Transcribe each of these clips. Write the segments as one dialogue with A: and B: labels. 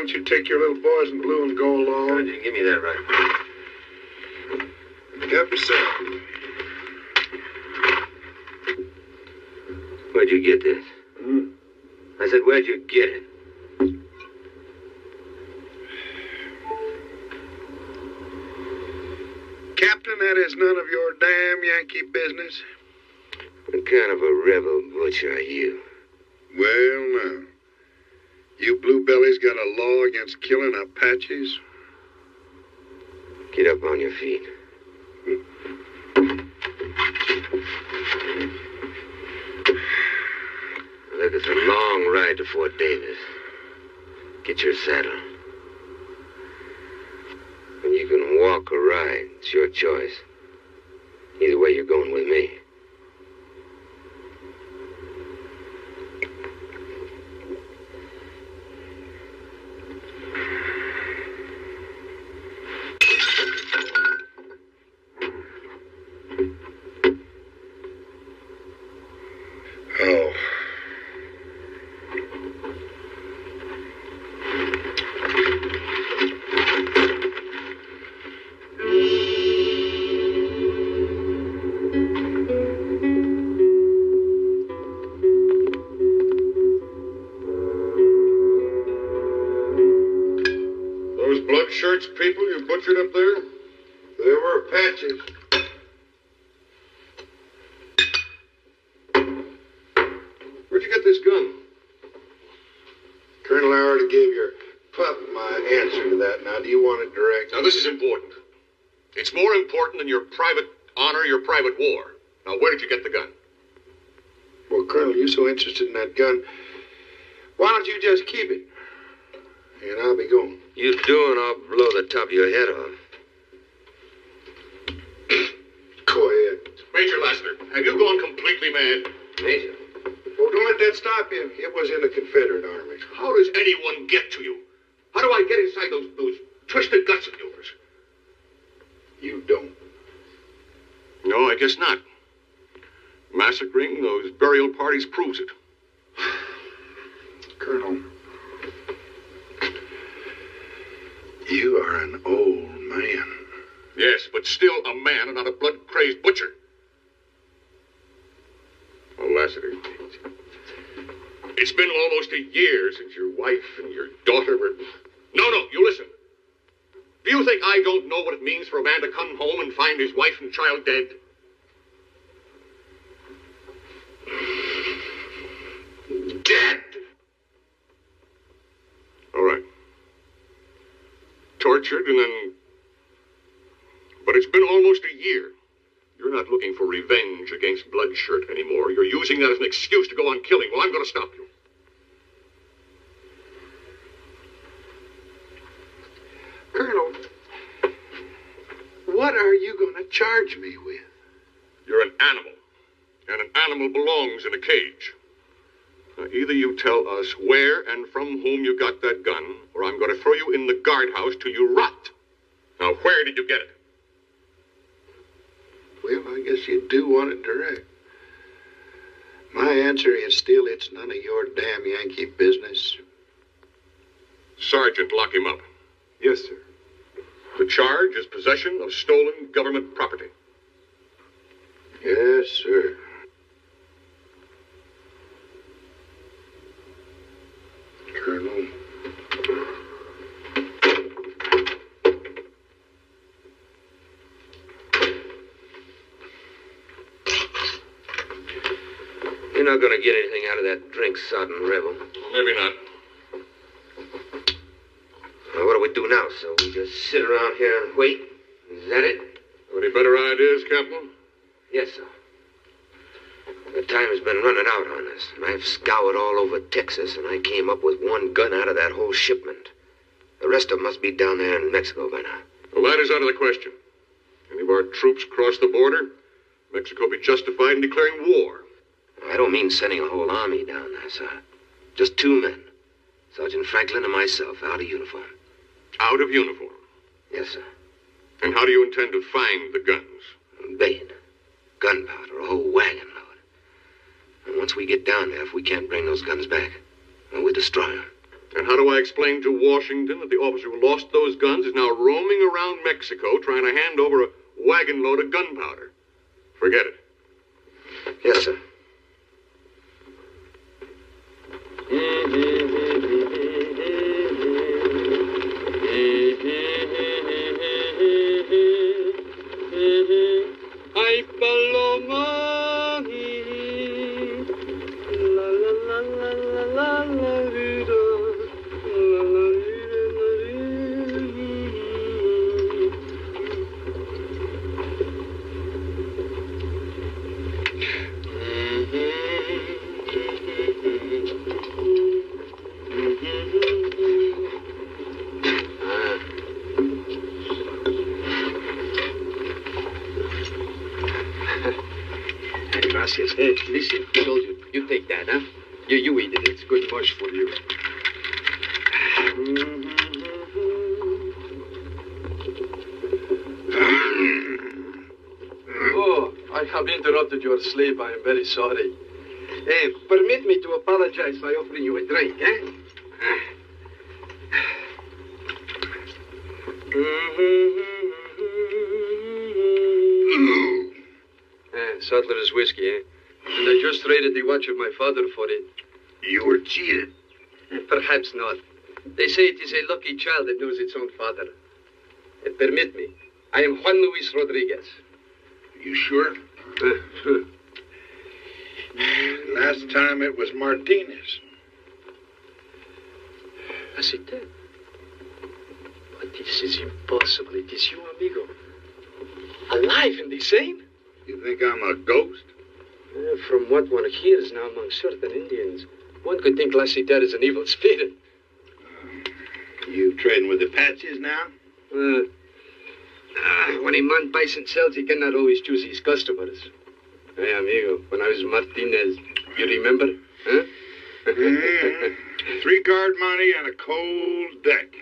A: Why don't you take your little boys in blue and go along?
B: You give me that right.
A: Help yourself.
B: Where'd you get this? I said, where'd you get it?
A: Captain, that is none of your damn Yankee business.
B: What kind of a rebel butcher are you?
A: Well, now. You bluebellies got a law against killing Apaches?
B: Get up on your feet. Look, it's a long ride to Fort Davis. Get your saddle. And you can walk or ride. It's your choice. Either way, you're going with me.
A: Oh.
C: Those blood shirts people you butchered up there?
A: They were Apaches.
C: Where'd you get this gun?
A: Colonel, I already gave your pup my answer to that. Now, do you want it direct?
C: Now, this is important. It's more important than your private honor, your private war. Now, where did you get the gun?
A: Well, Colonel, you're so interested in that gun. Why don't you just keep it? And I'll be going.
B: You do, and I'll blow the top of your head off.
A: Go ahead.
C: Major Lassiter, have you gone completely mad?
B: Major.
A: Well, don't let that stop you. It was in the Confederate Army.
C: How does anyone get to you? How do I get inside those twisted guts of yours?
A: You don't.
C: No, I guess not. Massacring those burial parties proves it.
A: Colonel, you are an old man.
C: Yes, but still a man and not a blood-crazed butcher. Oh, Lassiter, it's been almost a year since your wife and your daughter were... No, you listen. Do you think I don't know what it means for a man to come home and find his wife and child dead? Dead! All right. Tortured and then... But it's been almost a year. You're not looking for revenge against Bloodshirt anymore. You're using that as an excuse to go on killing. Well, I'm going to stop you.
A: Colonel, what are you going to charge me with?
C: You're an animal. And an animal belongs in a cage. Now, either you tell us where and from whom you got that gun, or I'm going to throw you in the guardhouse till you rot. Now, where did you get it?
A: Well, I guess you do want it direct. My answer is still it's none of your damn Yankee business.
C: Sergeant, lock him up.
A: Yes, sir.
C: The charge is possession of stolen government property.
A: Yes, sir. Colonel.
B: You're not going to get anything out of that drink-sodden rebel.
C: Maybe not.
B: Well, what do we do now? So we just sit around here and wait? Is that it?
C: Any better ideas, Captain?
B: Yes, sir. The time has been running out on us, and I've scoured all over Texas, and I came up with one gun out of that whole shipment. The rest of them must be down there in Mexico by now.
C: Well, that is out of the question. Any of our troops cross the border, Mexico be justified in declaring war.
B: I don't mean sending a whole army down there, sir. Just 2 men. Sergeant Franklin and myself, out of uniform.
C: Out of uniform?
B: Yes, sir.
C: And how do you intend to find the guns?
B: Bait, gunpowder, a whole wagon load. And once we get down there, if we can't bring those guns back, well, we destroy them.
C: And how do I explain to Washington that the officer who lost those guns is now roaming around Mexico trying to hand over a wagon load of gunpowder? Forget it.
B: Yes, sir.
D: Ay, paloma. La la la la la la la vida. La la vida, la
B: Gracias.
D: Hey, listen, soldier, you take that, huh? You eat it. It's good mush for you. Oh, I have interrupted your sleep. I am very sorry. Permit me to apologize by offering you a drink, eh? Sutler's whiskey, eh? And I just traded the watch of my father for it.
A: You were cheated.
D: Perhaps not. They say it is a lucky child that knows its own father. Permit me. I am Juan Luis Rodriguez.
A: You sure? Last time it was Martinez.
D: Is it dead? But this is impossible. It is you, amigo. Alive and the same?
A: You think I'm a ghost?
D: From what one hears now among certain Indians, one could think Lassiter is an evil spirit.
A: You trading with Apaches now?
D: When a man buys and sells, he cannot always choose his customers. Hey, amigo, when I was Martinez, you remember? Huh?
A: 3-card money and a cold deck.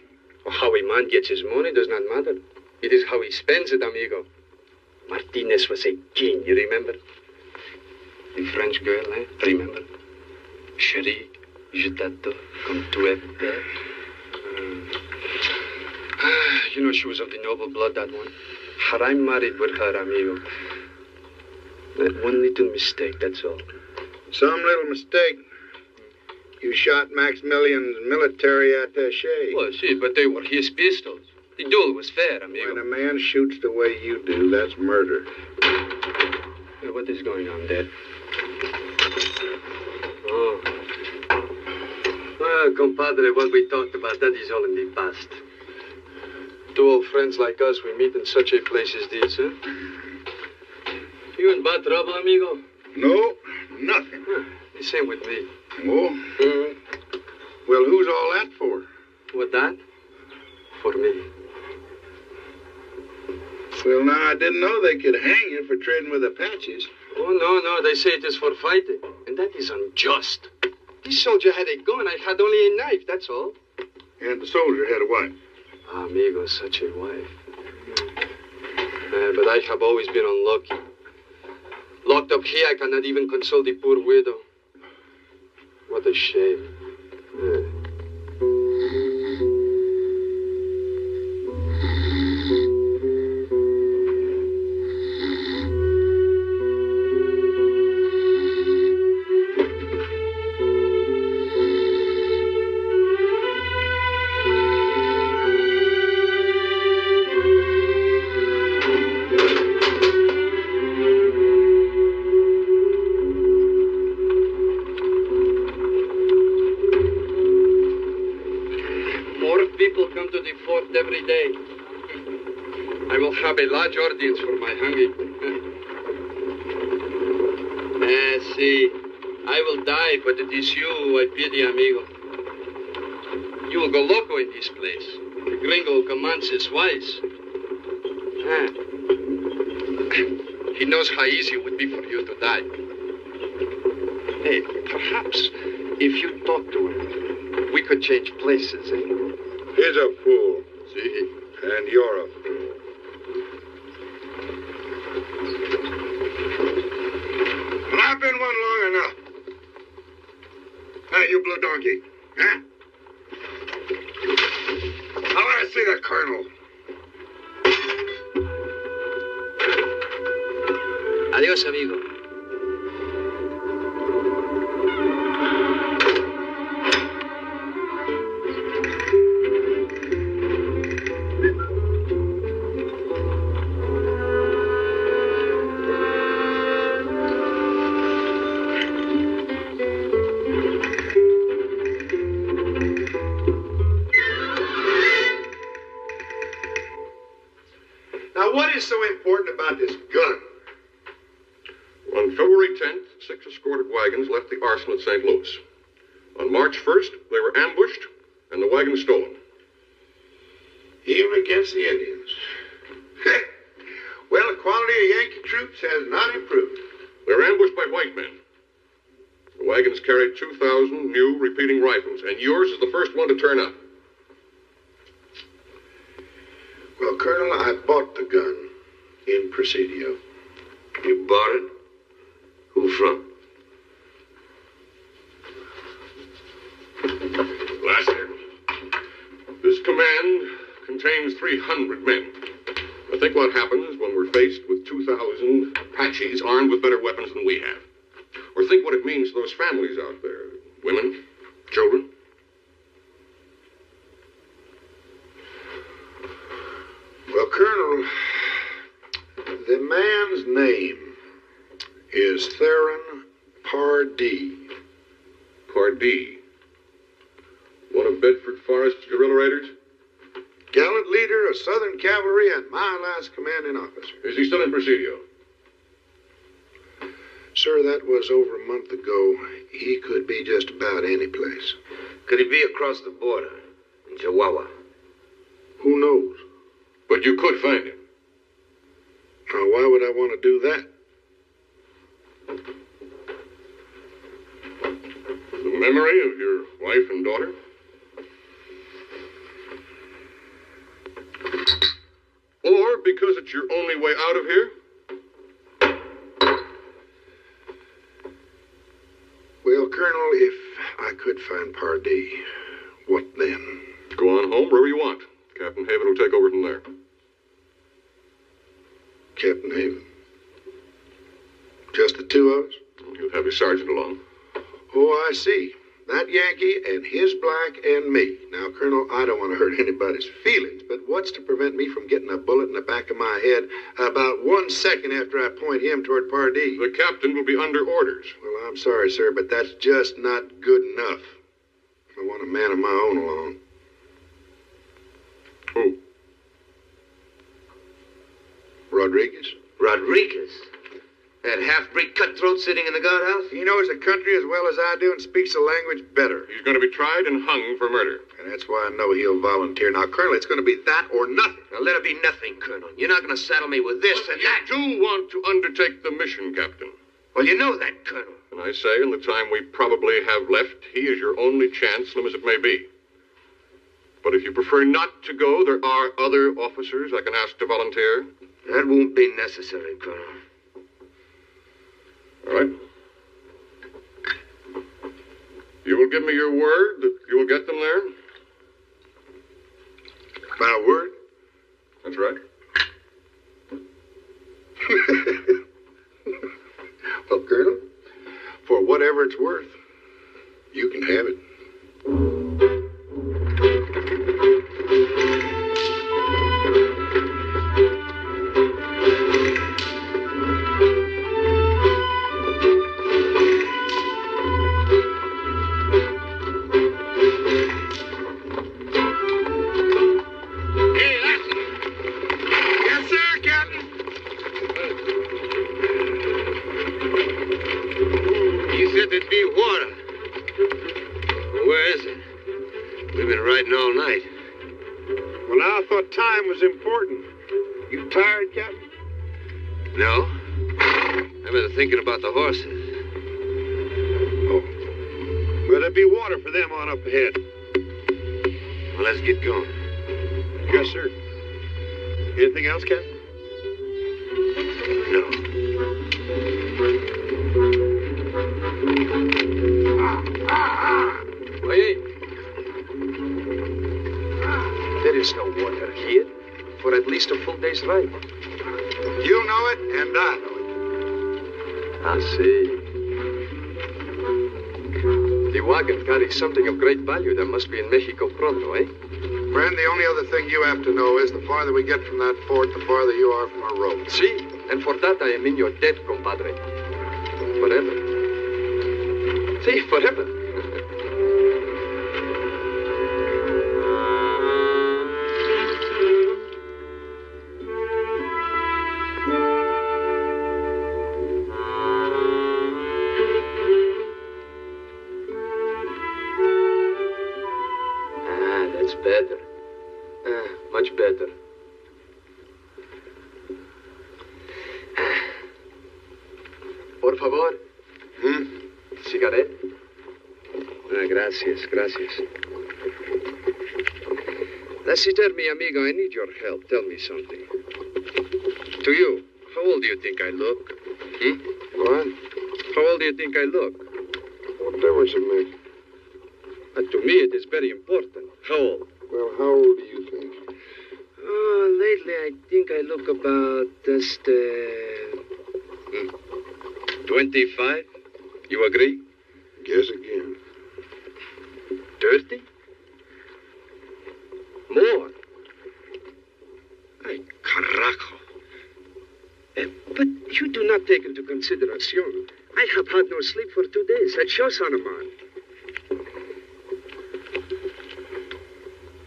D: How a man gets his money does not matter. It is how he spends it, amigo. Martinez was a king, you remember? The French girl, eh? Remember? Chérie, je t'adore comme tu es belle. You know, she was of the noble blood, that one. Had I married with her, amigo. That one little mistake, that's all.
A: Some little mistake. You shot Maximilian's military attaché.
D: Well, see, but they were his pistols. The duel was fair, amigo.
A: When a man shoots the way you do, that's murder.
D: Hey, what is going on there? Oh. Well, compadre, what we talked about, that is all in the past. Two old friends like us, we meet in such a place as this, huh? You in bad trouble, amigo?
A: No, nothing.
D: The same with me.
A: Oh? Well, who's all that for?
D: What, that? For me.
A: Well, now, I didn't know they could hang you for trading with Apaches.
D: Oh, no, they say it is for fighting. And that is unjust. This soldier had a gun, I had only a knife, that's all.
A: And the soldier had a wife.
D: Amigo, such a wife. But I have always been unlucky. Locked up here, I cannot even console the poor widow. What a shame. Every day. I will have a large audience for my hanging. See, I will die, but it is you I pity, amigo. You will go loco in this place. The gringo commands his wise. He knows how easy it would be for you to die. Hey, perhaps if you talk to him, we could change places, eh?
A: He's a fool.
D: See?
A: And you're a fool. Well, I've been one long enough. Hey, you blue donkey. Huh? me the colonel.
D: Adiós, amigo.
A: Now, what is so important about this gun?
C: On February 10th, 6 escorted wagons left the arsenal at St. Louis. On March 1st, they were ambushed and the wagons stolen.
A: Even against the Indians. Well, the quality of Yankee troops has not improved.
C: They were ambushed by white men. The wagons carried 2,000 new repeating rifles, and yours is the first one to turn up.
A: Well, Colonel, I bought the gun in Presidio.
B: You bought it? Who from?
C: Lassiter. This command contains 300 men. Now think what happens when we're faced with 2,000 Apaches armed with better weapons than we have. Or think what it means to those families out there. Women, children.
A: Well, Colonel, the man's name is Theron Pardee.
C: Pardee. One of Bedford Forrest's guerrilla raiders?
A: Gallant leader of Southern Cavalry and my last commanding officer.
C: Is he still in Presidio?
A: Sir, that was over a month ago. He could be just about any place.
B: Could he be across the border in Chihuahua?
A: Who knows?
C: But you could find him.
A: Now, why would I want to do that?
C: The memory of your wife and daughter? Or because it's your only way out of here?
A: Well, Colonel, if I could find Pardee, what then?
C: Go on home wherever you want. Captain Haven will take over from there.
A: Captain Haven. Just the two of us?
C: You'll have your sergeant along.
A: Oh, I see. That Yankee and his black and me. Now, Colonel, I don't want to hurt anybody's feelings, but what's to prevent me from getting a bullet in the back of my head about 1 second after I point him toward Pardee?
C: The captain will be under orders.
A: Well, I'm sorry, sir, but that's just not good enough. I want a man of my own along.
C: Who?
A: Rodriguez?
B: Rodriguez? That half-breed cutthroat sitting in the guardhouse?
A: He knows the country as well as I do and speaks the language better.
C: He's going to be tried and hung for murder.
A: And that's why I know he'll volunteer. Now, Colonel, it's going to be that or nothing.
B: Now, let it be nothing, Colonel. You're not going to saddle me with this and that.
C: You do want to undertake the mission, Captain.
B: Well, you know that, Colonel.
C: And I say, in the time we probably have left, he is your only chance, slim as it may be. But if you prefer not to go, there are other officers I can ask to volunteer.
B: That won't be necessary, Colonel.
C: All right. You will give me your word that you will get them there?
A: My word?
C: That's right.
A: Well, Colonel, for whatever it's worth, you can have it.
B: All night.
A: Well, I thought time was important. You tired, Captain?
B: No. I've been thinking about the horses.
A: Oh. Well, there'll be water for them on up ahead.
B: Well, let's get going.
A: Yes, sir. Anything else, Captain?
B: No.
D: Oye. is no water here for at least a full day's ride.
A: You know it, and I know it.
D: I see. The wagon carries something of great value that must be in Mexico pronto, eh?
A: Friend, the only other thing you have to know is the farther we get from that fort, the farther you are from our road.
D: See? And for that I am in your debt, compadre. Forever. See, forever. That's better. Much better. Por favor. Cigarette? Gracias, gracias. Mi amigo, I need your help. Tell me something. To you, how old do you think I look?
A: What?
D: How old do you think I look?
A: What difference it make?
D: To me, it is very important. How old?
A: Well, how old do you think?
D: Lately, I think I look about just, 25? You agree?
A: Guess again.
D: 30? More? Ay, carajo. But you do not take into consideration. I have had no sleep for 2 days. That shows on a man.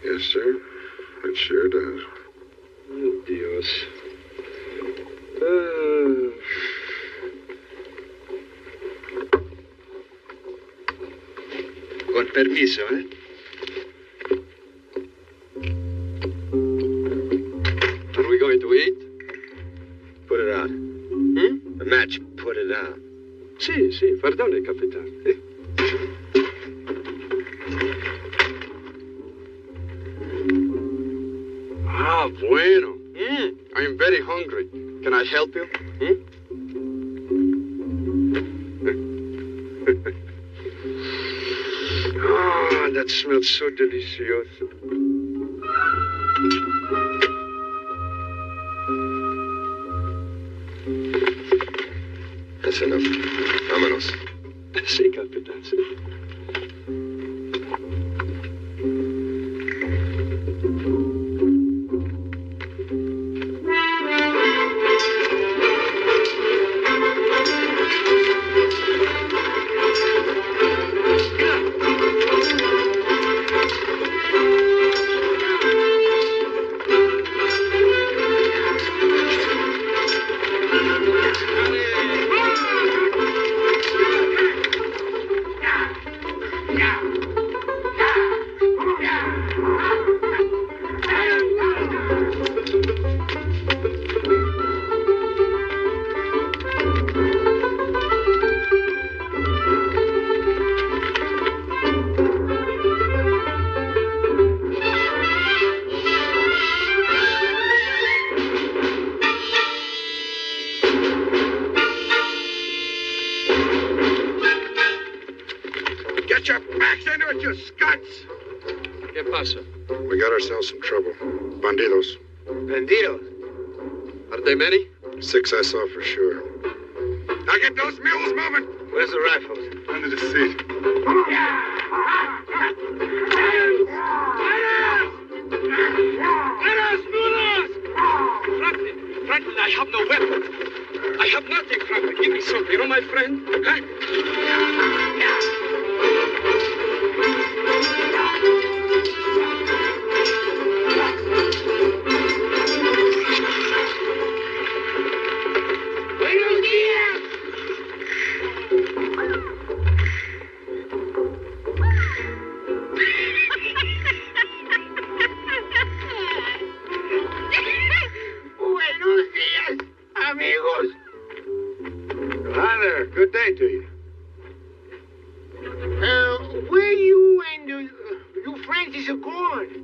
A: Yes, sir. It sure does.
D: Oh, Dios. Con permiso, eh? Are we going to eat?
B: Put it out. The match, put it out.
D: Sí, perdone, capitán. Bueno. I am very hungry. Can I help you? That smells so delicious.
B: That's enough. Vámonos.
D: Sí, capitán, sí.
A: Get your backs into it, you scuts!
D: ¿Qué pasa?
A: We got ourselves some trouble. Bandidos.
D: Bandidos? Are they many?
A: 6 I saw for sure. Now get those mules moving!
B: Where's the rifles?
A: Under the seat.
D: Franklin, I have no weapon. I have nothing, Franklin. Give me something, oh, my friend.
E: Buenos días. Buenos días, amigos.
A: Hi there. Good day to you.
E: Where you and you Francis are going?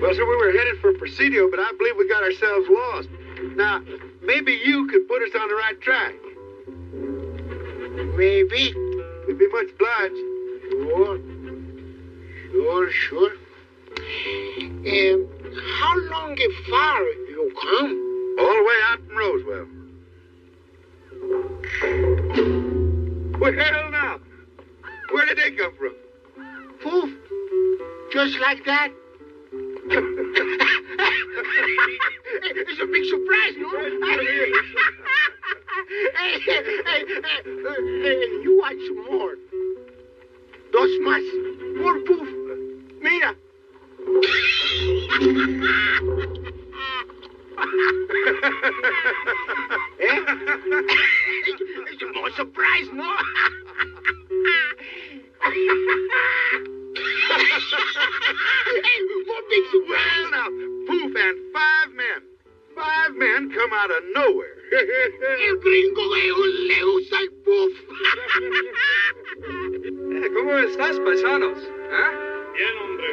A: Well, sir, we were headed for Presidio, but I believe we got ourselves lost. Now, maybe you could put us on the right track.
E: Maybe.
A: We'd be much obliged.
E: Sure. How long far you come?
A: All the way out from Roswell. Well, now, where did they come from?
E: Poof. Just like that. It's a big surprise, no? Hey, you want some more? Dos más. More poof. Mira. It's a more surprise, no? Hey, more big surprise.
A: Well, now, Poof and 5 men. 5 men come out of nowhere.
E: El gringo le usa el poof.
D: ¿Cómo estás, paisanos? ¿Ah?
C: Bien, hombre.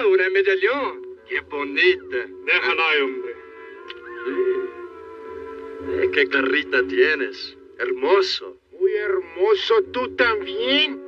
D: Una medallón. Qué bonita.
C: Déjala ahí, hombre.
D: Qué carrita tienes. Hermoso.
E: Muy hermoso, tú también.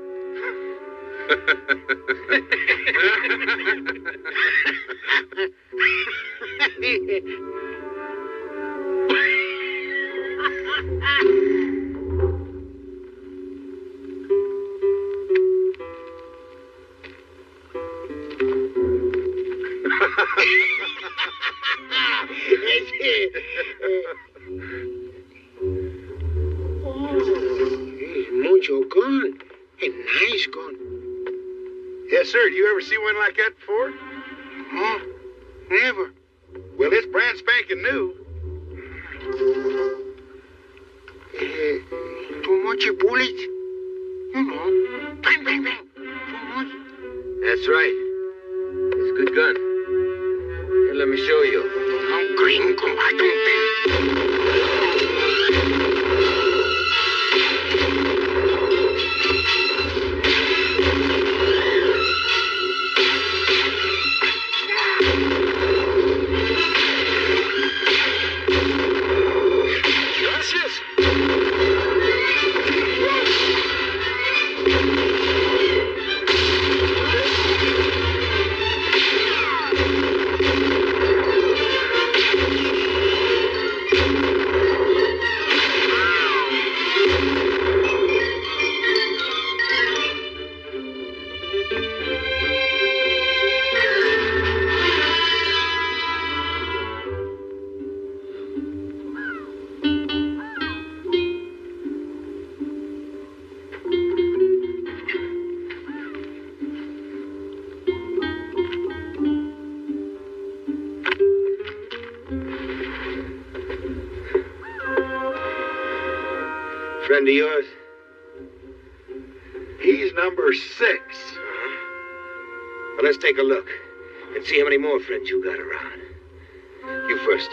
E: Mucho gun. A nice gun.
A: Yes, sir. Do you ever see one like that before?
E: Huh? Never.
A: Well, it's brand spanking new.
E: Too much bullet. You know. Bang, bang, bang. Too much.
B: That's right. It's a good gun. Here, let me show you.
E: I'm gringo. I don't
D: Gracias.
B: Friend of yours?
A: He's number 6.
B: Well, let's take a look and see how many more friends you got around. You first.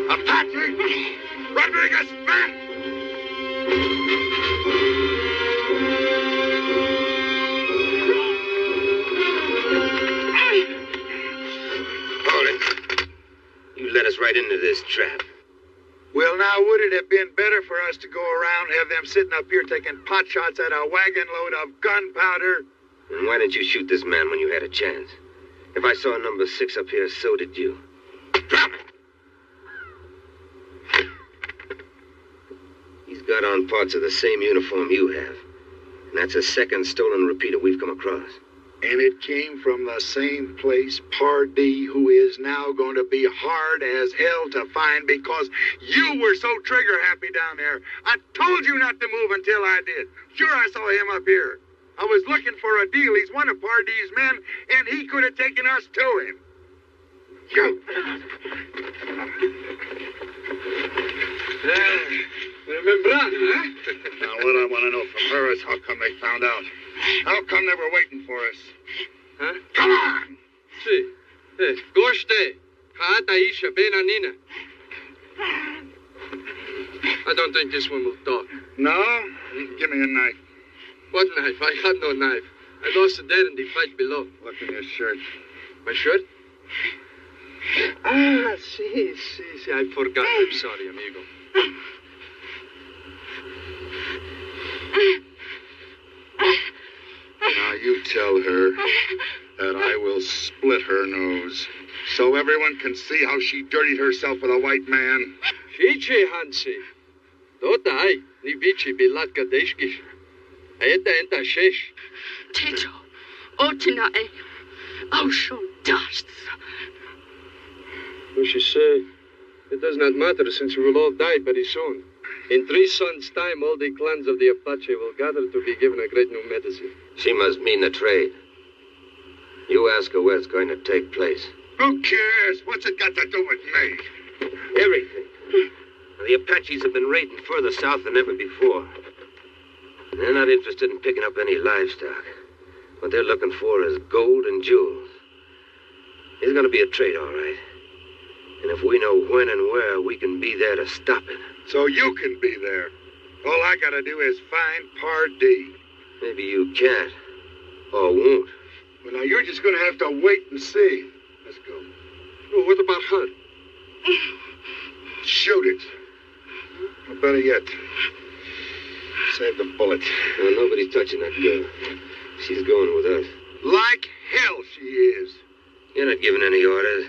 A: Apache! Rodriguez, back!
B: Hold it. You led us right into this trap.
A: Well, now, would it have been better for us to go around and have them sitting up here taking pot shots at a wagon load of gunpowder?
B: And why didn't you shoot this man when you had a chance? If I saw number 6 up here, so did you.
A: Drop it!
B: He's got on parts of the same uniform you have. And that's the second stolen repeater we've come across.
A: And it came from the same place, Pardee, who is now going to be hard as hell to find because you were so trigger happy down there. I told you not to move until I did. Sure, I saw him up here. I was looking for a deal. He's one of Pardee's men, and he could have taken us to him.
D: Membrana, eh?
A: Now, what I want to know from her is how come they found out. How come they were waiting for us?
D: Huh?
A: Come on!
D: Sí. Goshte. Ha'ataisha benanina. I don't think this one will talk.
A: No? Give me a knife.
D: What knife? I have no knife. I lost it there in the fight below.
A: Look in your shirt.
D: My shirt? Ah, see. I forgot. I'm sorry, amigo.
A: Now you tell her that I will split her nose so everyone can see how she dirtied herself with a white man.
D: Fici, Hansi. Dota ai, ni vici bilat kadeshkish. Aeta enta shesh.
F: Teto, otinae, ocean dust.
D: What she say? It does not matter since we will all die very soon. In 3 suns' time, all the clans of the Apache will gather to be given a great new medicine.
B: She must mean the trade. You ask her where it's going to take place.
A: Who cares? What's it got to do with me?
B: Everything. The Apaches have been raiding further south than ever before. They're not interested in picking up any livestock. What they're looking for is gold and jewels. There's going to be a trade, all right. And if we know when and where, we can be there to stop it.
A: So you can be there. All I gotta do is find Pardee.
B: Maybe you can't. Or won't.
A: Well, now you're just gonna have to wait and see. Let's go.
D: Oh, what about her?
A: Shoot it. Or better yet, save the bullet.
B: Well, nobody's touching that girl. She's going with us.
A: Like hell she is.
B: You're not giving any orders.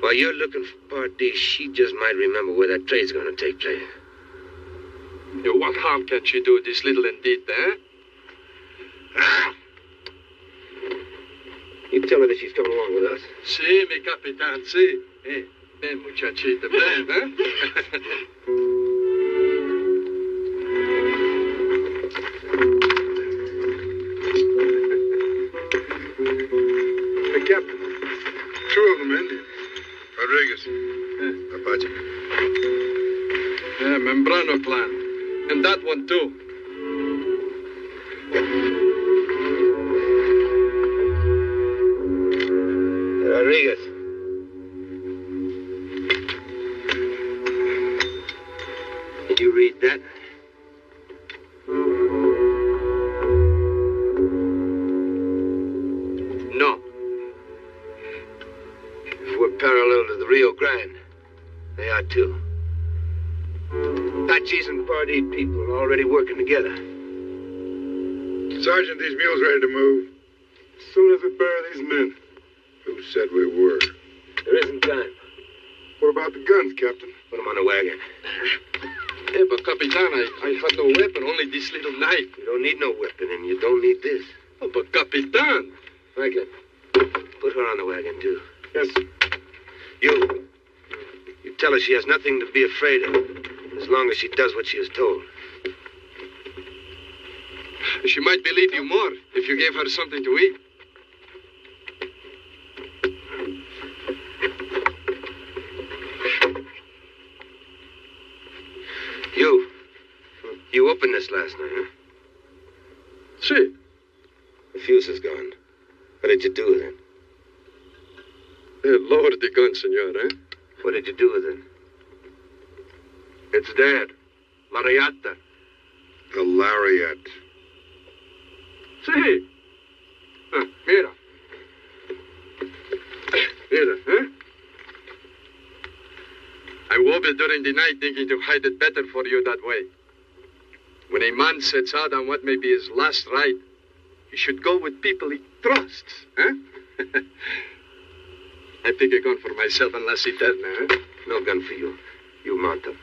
B: While you're looking for Pardee, she just might remember where that trade's going to take place.
D: What harm can she do, this little indeed, eh?
B: You tell her that she's coming along with us.
D: Si, mi capitan, si. Ven, muchachita, ven, eh?
A: Hey, Captain. 2 of them Indians. Rodriguez. Apache.
D: Yeah, Membrano clan. And that one, too.
B: Rodriguez. Did you read that?
D: No.
B: If we're parallel to the Rio Grande, they are too. Apaches and Pardee people are already working together.
A: Sergeant, these mules ready to move. As soon as we bury these men. Who said we were?
B: There isn't time.
A: What about the guns, Captain?
B: Put them on the wagon.
D: Hey, but Capitan, I had no weapon, only this little knife.
B: You don't need no weapon, and you don't need this.
D: Oh, but Capitan!
B: Franklin, put her on the wagon, too.
A: Yes.
B: You tell her she has nothing to be afraid of, as long as she does what she is told.
D: She might believe you more if you gave her something to eat.
B: You opened this last night, huh?
D: Si.
B: The fuse is gone. What did you do with it?
D: Lower the gun, senor, eh?
B: What did you do with it?
C: It's dead. Lariata.
A: The lariat.
C: See? Mira.
D: Mira, eh? I woke up during the night thinking to hide it better for you that way. When a man sets out on what may be his last ride, he should go with people he trusts, huh? I pick a gun for myself and La Citerna, huh?
B: No gun for you. You mount them.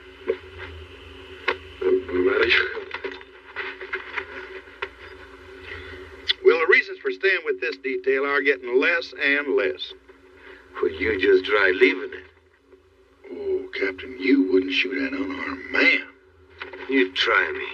A: Well, the reasons for staying with this detail are getting less and less.
B: Well, you just try leaving it.
A: Oh, Captain, you wouldn't shoot an unarmed man.
B: You try me.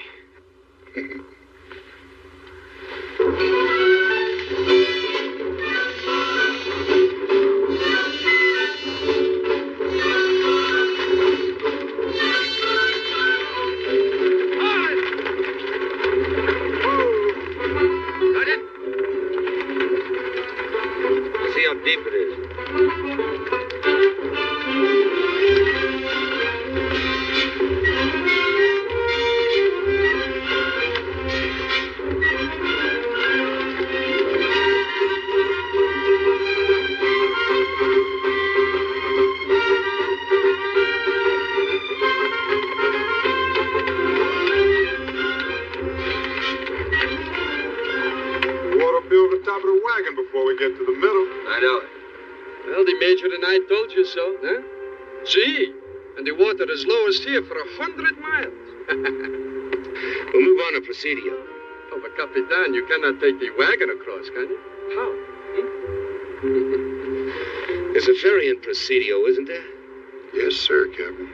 B: See how deep it is.
A: top of the wagon before we get to the middle.
B: I know it.
D: Well, the Major and I told you so, huh? See? And the water is lowest here for 100 miles.
B: We'll move on to Presidio.
D: Oh, but Capitan, you cannot take the wagon across, can you? How?
B: There's a ferry in Presidio, isn't there?
A: Yes, sir, Captain.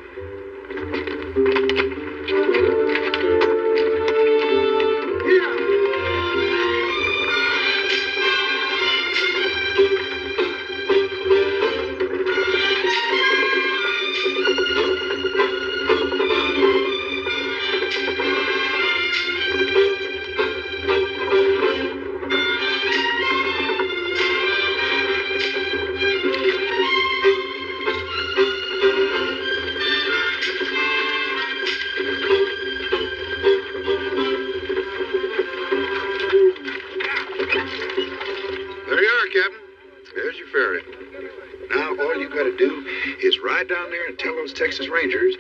A: Texas Rangers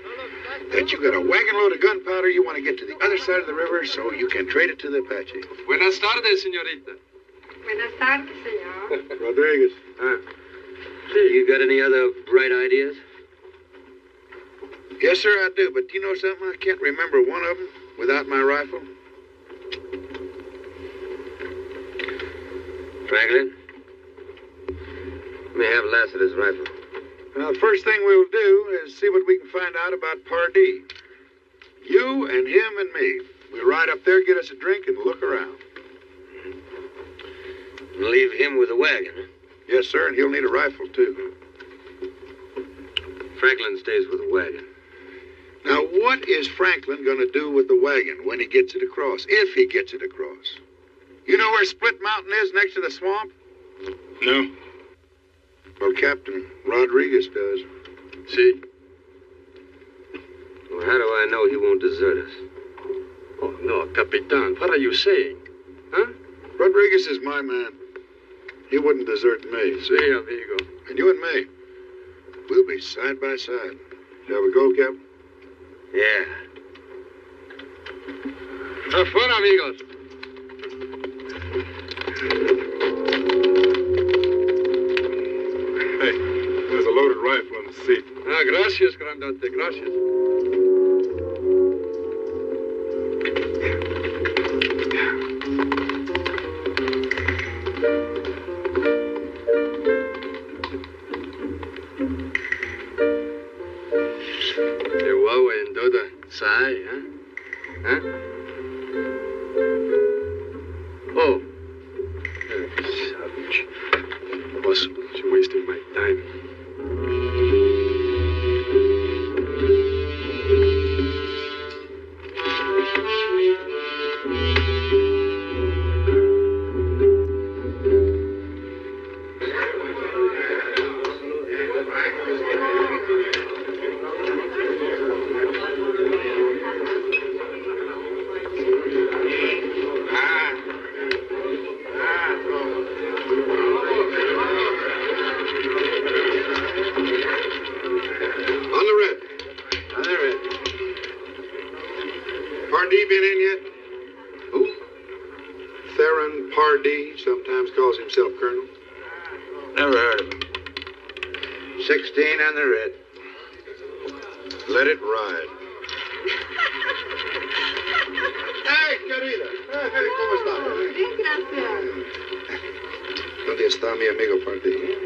A: that you got a wagon load of gunpowder you want to get to the other side of the river so you can trade it to the Apache.
D: Buenas tardes, señorita.
G: Buenas tardes, señor.
A: Rodriguez.
B: You got any other bright ideas?
A: Yes, sir, I do. But do you know something? I can't remember one of them without my rifle.
B: Franklin? Let me have Lassiter's rifle.
A: Now, the first thing we'll do is see what we can find out about Pardee. You and him and me. We'll ride up there, get us a drink, and look around.
B: Leave him with the wagon, huh?
A: Yes, sir, and he'll need a rifle, too.
B: Franklin stays with the wagon.
A: Now, what is Franklin going to do with the wagon when he gets it across, if he gets it across? You know where Split Mountain is next to the swamp?
C: No.
A: Well, Captain Rodriguez does.
D: See?
B: Well, how do I know he won't desert us?
D: Oh, no, Capitan, what are you saying? Huh?
A: Rodriguez is my man. He wouldn't desert me.
D: See, amigo.
A: And you and me, we'll be side by side. Shall we go, Captain?
B: Yeah.
D: Have fun, amigos.
C: Hey, there's a loaded rifle on the seat.
D: Ah, gracias, Grandote, gracias. Chihuahua and Doda, Sai, huh? Huh? Oh. Savage. Impossible. You're wasting my time.
A: Pardee been in yet? Who? Theron Pardee, sometimes calls himself Colonel.
B: Never heard of him.
A: 16 on the red. Let it ride. Hey, querida. Hey, ¿cómo estás?
G: Bien, gracias.
A: ¿Dónde está mi amigo Pardee?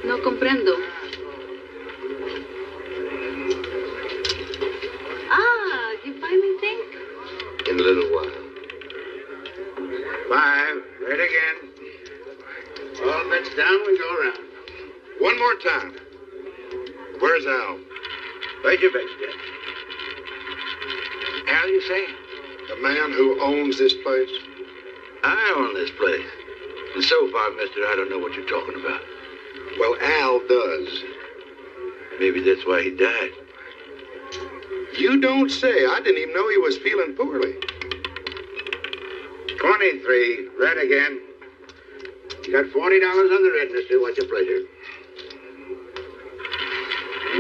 F: No comprendo. Ah, you finally think?
B: In a little while.
A: 5, red again. All bets down, we go around. One more time. Where's Al?
B: Where's your bets, Dad? Al, you say?
A: The man who owns this place?
B: I own this place. And so far, mister, I don't know what you're talking about.
A: Well, Al does.
B: Maybe that's why he died.
A: You don't say. I didn't even know he was feeling poorly.
B: 23, red again. You got $40 on the red, mister. What's your pleasure?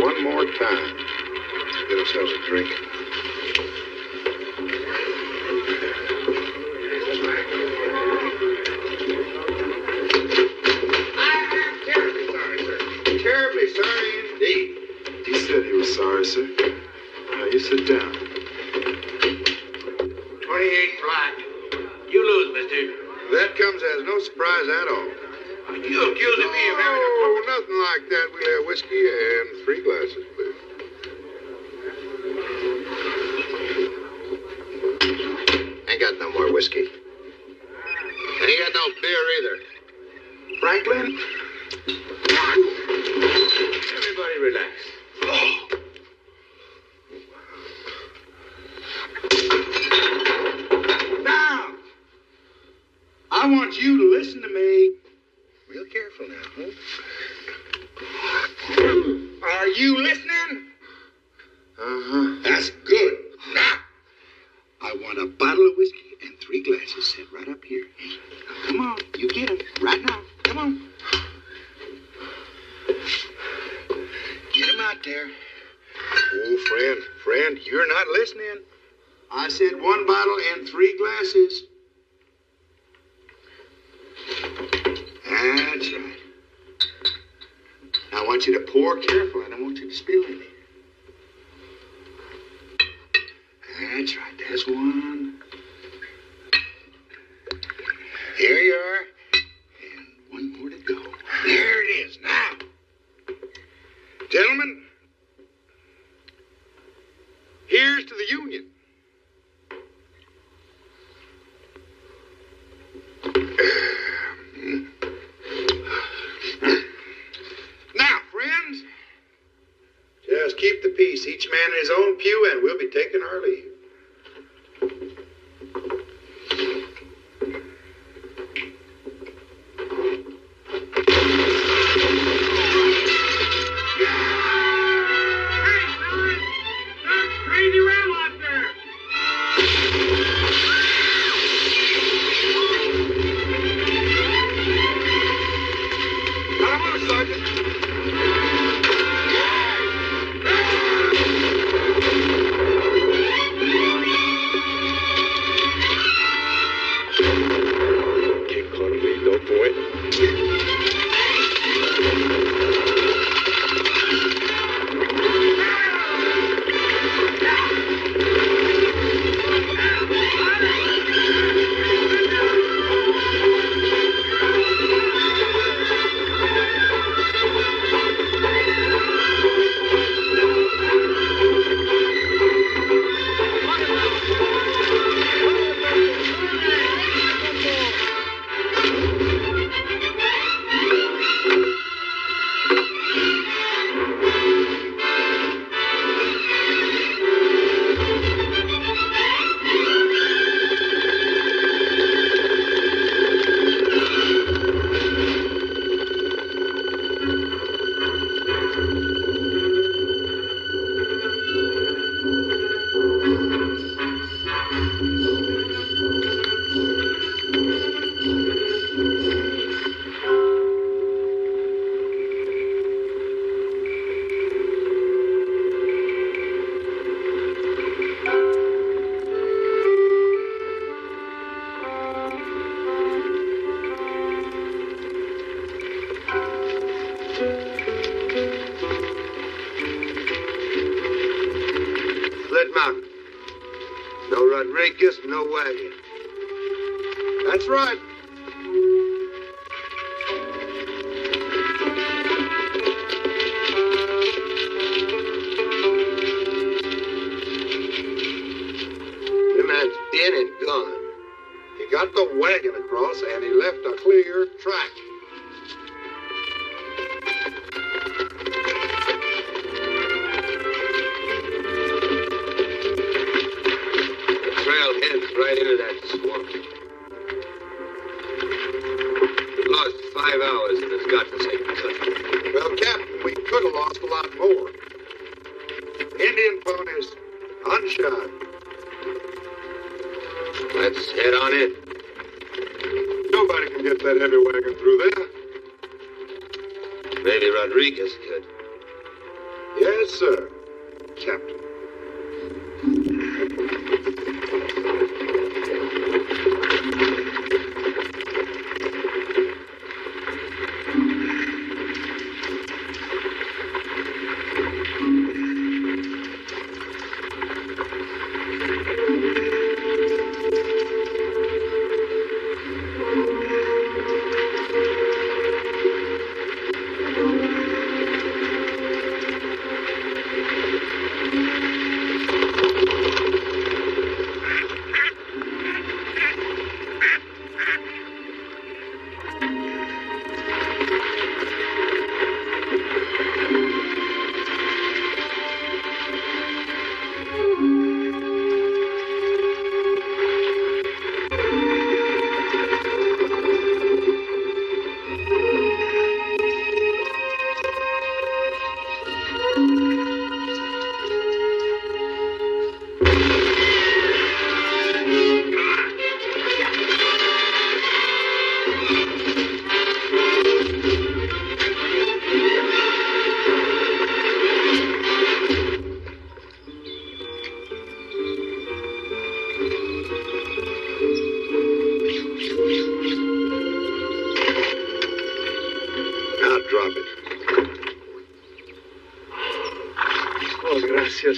A: One more time. Let's get ourselves a drink.
H: right. You lose, mister.
A: That comes as no surprise at all.
H: You accusing me of having a...
A: Oh, nothing like that. We'll have whiskey and 3 glasses, please.
B: Ain't got no more whiskey. Ain't got no beer either.
A: Franklin?
B: Everybody relax.
A: Now, I want you to listen to me. Real careful now, huh? Are you listening? Uh-huh. That's good. Now, I want a bottle of whiskey and 3 glasses set right up here. Hey, come on, you get 'em right now. Come on. Get 'em out there. Oh, friend, you're not listening. I said 1 bottle and 3 glasses. That's right. Now I want you to pour careful. I don't want you to spill any. That's right. There's 1. Here you are. And 1 more to go. There it is. Now, gentlemen, here's to the Union. Now, friends, just keep the peace. Each man in his own pew, and we'll be taking our leave.
B: No Rodriguez, no wagon.
A: That's right.
B: The man's in and gone.
A: He got the wagon across and he left a clear track.
B: Right into that swamp. Lost 5 hours in this godforsaken country.
A: Well, Captain, we could have lost a lot more. Indian ponies, unshod.
B: Let's head on in.
A: Nobody can get that heavy wagon through there.
B: Maybe Rodriguez could.
A: Yes, sir, Captain.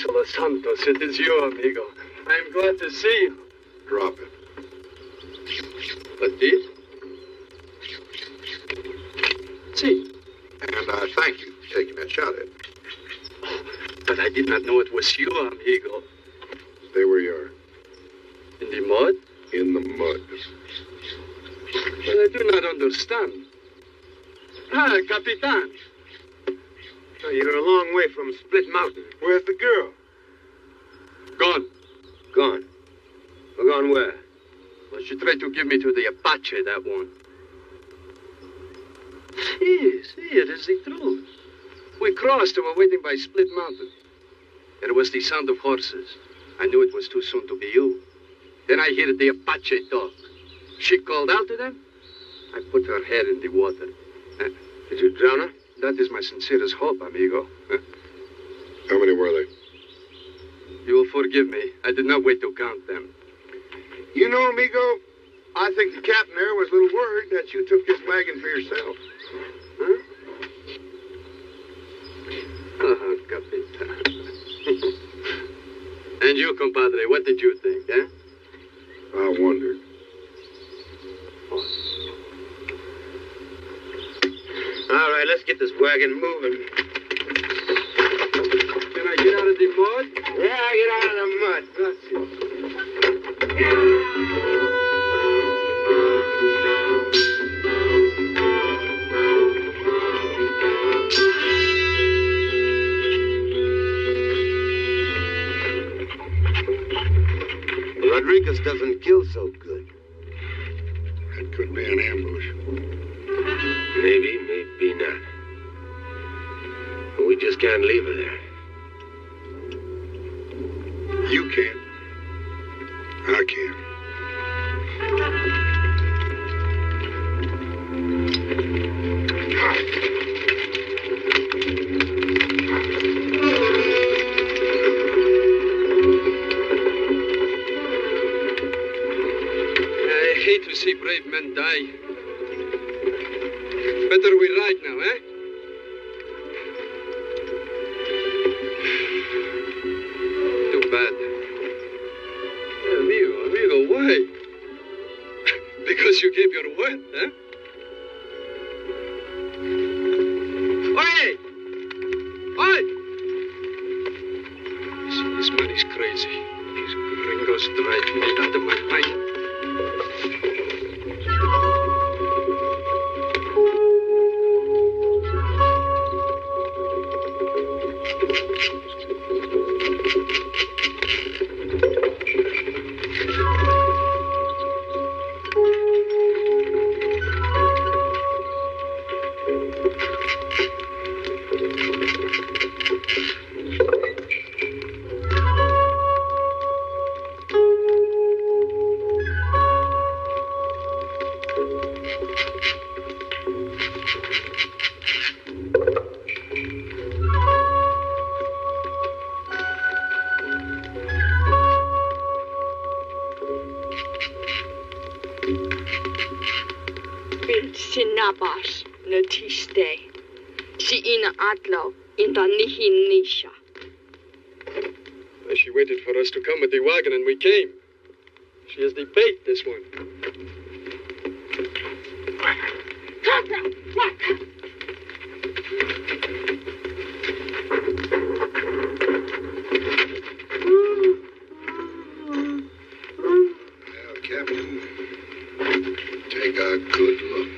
D: Jesus de los Santos, it is you, amigo. I'm glad to see you.
A: Drop it.
D: What did? See.
A: And thank you for taking that shot at me.
D: But I did not know it was you, amigo.
A: Stay where you are.
D: In the mud?
A: In the mud.
D: Well, I do not understand. Ah, Capitan.
E: Oh, you're a long way from Split Mountain. Where's the girl?
D: Gone.
B: Gone. Well, gone where?
D: Well, she tried to give me to the Apache, that one. See, it is the truth. We crossed and were waiting by Split Mountain. There was the sound of horses. I knew it was too soon to be you. Then I heard the Apache talk. She called out to them. I put her head in the water.
B: Did you drown her?
D: That is my sincerest hope, amigo.
A: How many were they?
D: You will forgive me. I did not wait to count them.
E: You know, amigo, I think the captain there was a little worried that you took this wagon for yourself.
D: Huh? Oh, Capitan. And you, compadre, what did you think, eh?
A: I wondered.
B: All right, let's get this wagon moving.
D: Can I get out of the mud?
B: Yeah, get out of the mud.
D: Gracias.
B: Rodriguez doesn't kill so good.
A: That could be an ambush.
B: Maybe, maybe not. We just can't leave her there.
A: You can. I can.
D: I hate to see brave men die. Better we ride now, eh? Too bad. Amigo, why? Because you gave your word, huh? Oi! Oi! This man is crazy. These gringos drive me out of my mind.
G: Sinabash, Natiste, Siina Atlo, Intanihin Nisha.
D: She waited for us to come with the wagon and we came. She is the bait, this one.
A: Well, Captain, take a good look.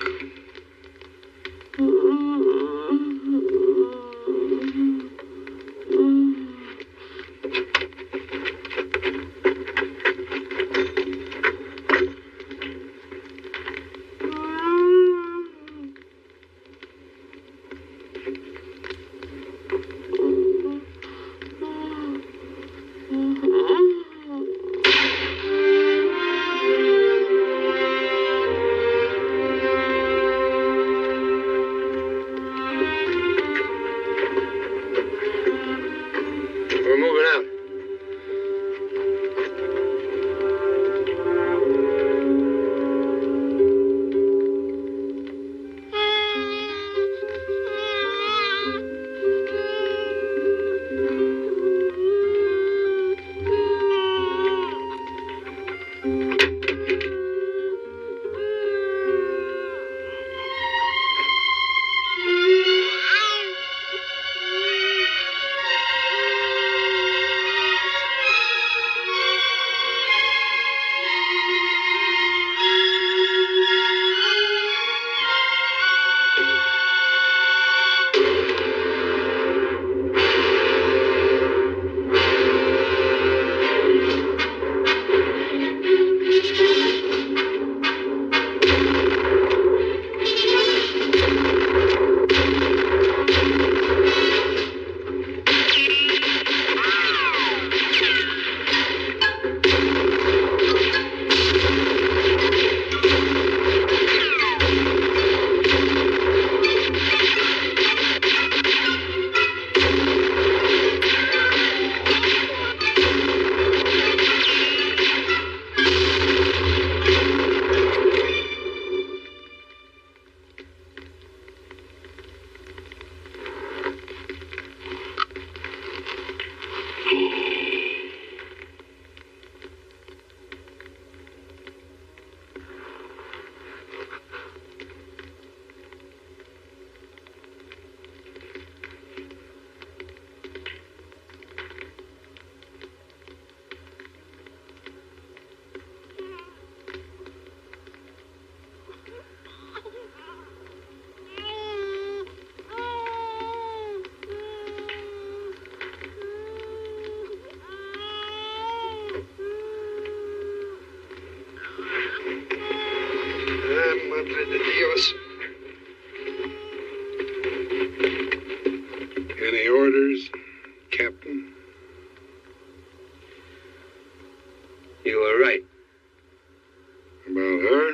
A: Her?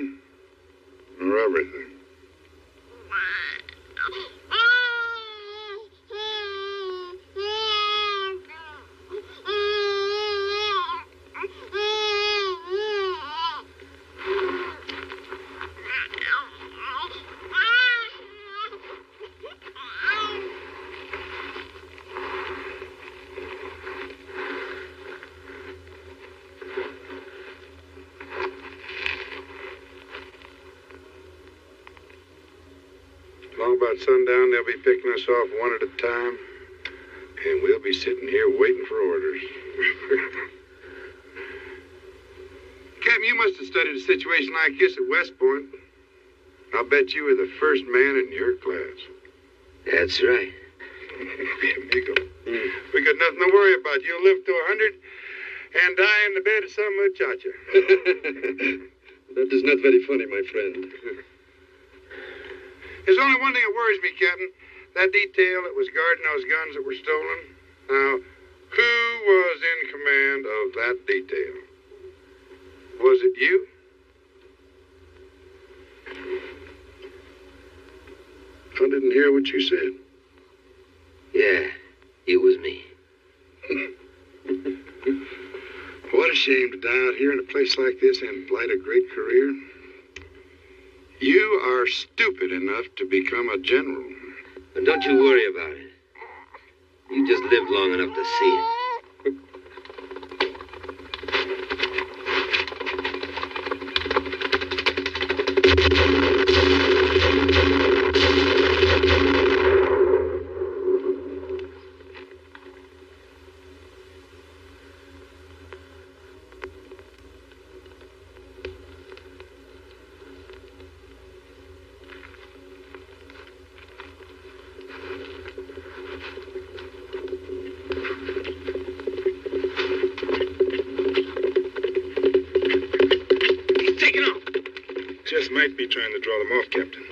A: Or everything? Long about sundown, they'll be picking us off one at a time, and we'll be sitting here waiting for orders. Captain, you must have studied a situation like this at West Point. I'll bet you were the first man in your class.
B: That's right.
A: Amigo, we got nothing to worry about. You'll live to 100 and die in the bed of some muchacha.
D: That is not very funny, my friend.
A: There's only one thing that worries me, Captain. That detail that was guarding those guns that were stolen. Now, who was in command of that detail? Was it you? I didn't hear what you said.
B: Yeah, it was me.
A: What a shame to die out here in a place like this and blight a great career. You are stupid enough to become a general.
B: And don't you worry about it. You just lived long enough to see it.
A: Just might be trying to draw them off, Captain.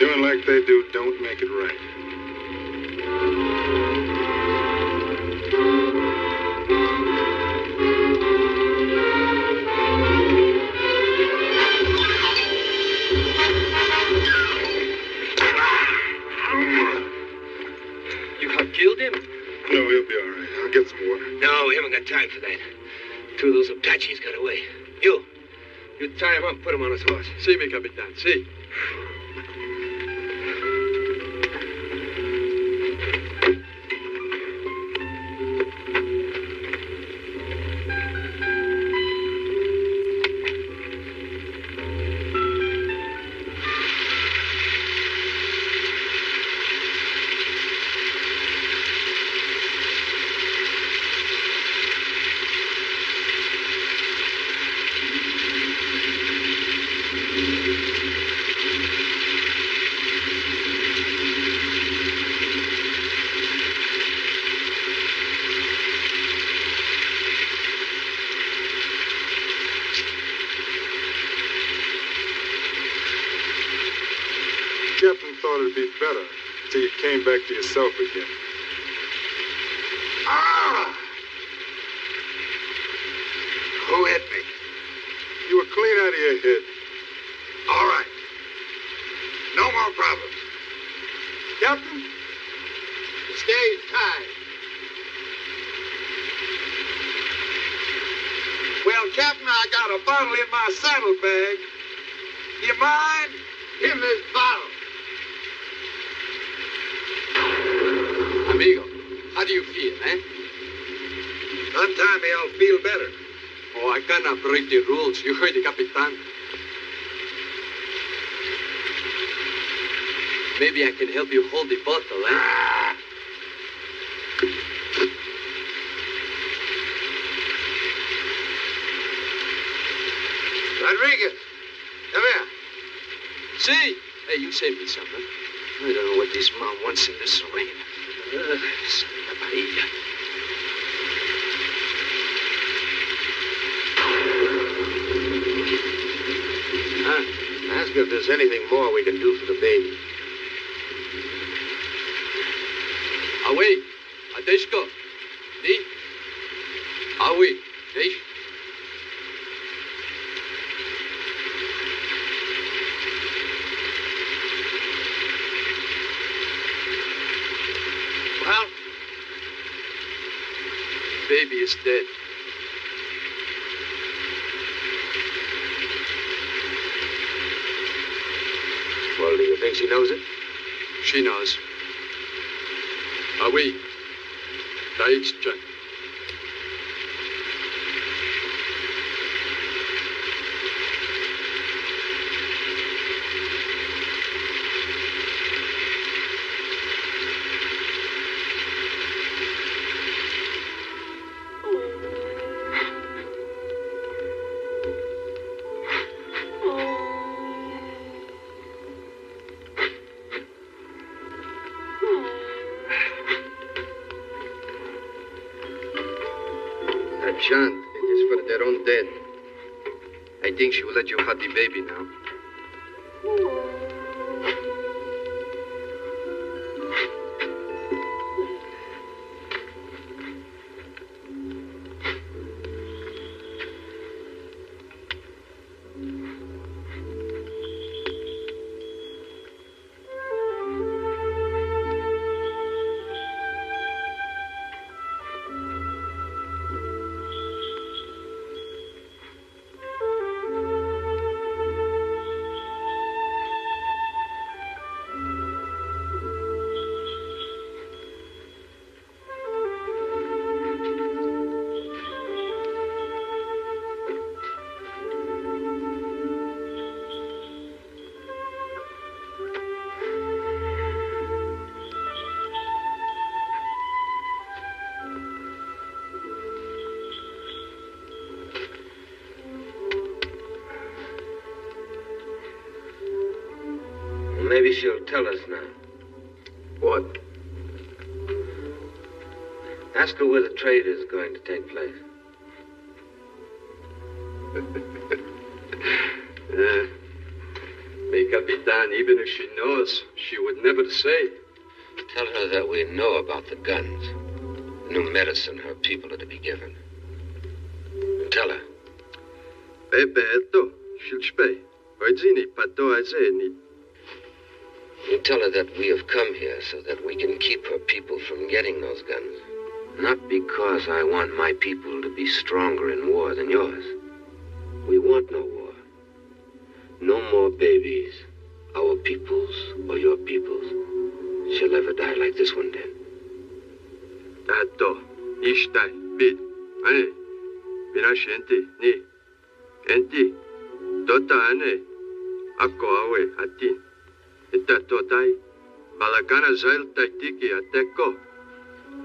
A: Doing like they do don't make it right.
B: You have killed him?
A: No, he'll be all right. I'll get some water.
B: No, we haven't got time for that. Two of those Apaches got away. You tie him up, put him on his horse.
D: Si, mi capitan, si.
I: better until you came back to yourself again.
A: Ah! Who hit me?
I: You were clean out of your head.
A: All right. No more problems.
I: Captain?
A: Stay tied. Well, Captain, I got a bottle in my saddlebag. You mind? Give me this bottle.
D: Amigo, how do you feel, eh?
A: Untie me, I'll feel better.
D: Oh, I cannot break the rules. You heard the Capitan. Maybe I can help you hold the bottle, eh?
A: Rodriguez, come here.
D: See? Hey, you saved me some, huh? I don't know what this mom wants in this rain. Santa Maria.
B: Ask if there's anything more we can do for the baby.
D: Away. Adeshko. Di. Away. Desh.
A: Well?
D: The baby is dead.
B: Well, do you think she knows it?
D: She knows. Away. Daich-chan. That chant, it is for their own dead. I think she will let you have the baby now.
B: Maybe she'll tell us now.
D: What?
B: Ask her where the trade is going to take place.
D: Mais Capitan, even if she knows, she would never say.
B: Tell her that we know about the guns, the new medicine her people are to be given. And tell her.
D: Bebeto, shilchpe, oizini pato azeni.
B: You tell her that we have come here so that we can keep her people from getting those guns. Not because I want my people to be stronger in war than yours. We want no war. No more babies, our people's or your people's, shall ever die like this one did.
D: Tato, ishtai, bid, ane, minashente, ni, enti, tota ane, ako awe, atin. Itatotai, balagana zail taitiki ateko.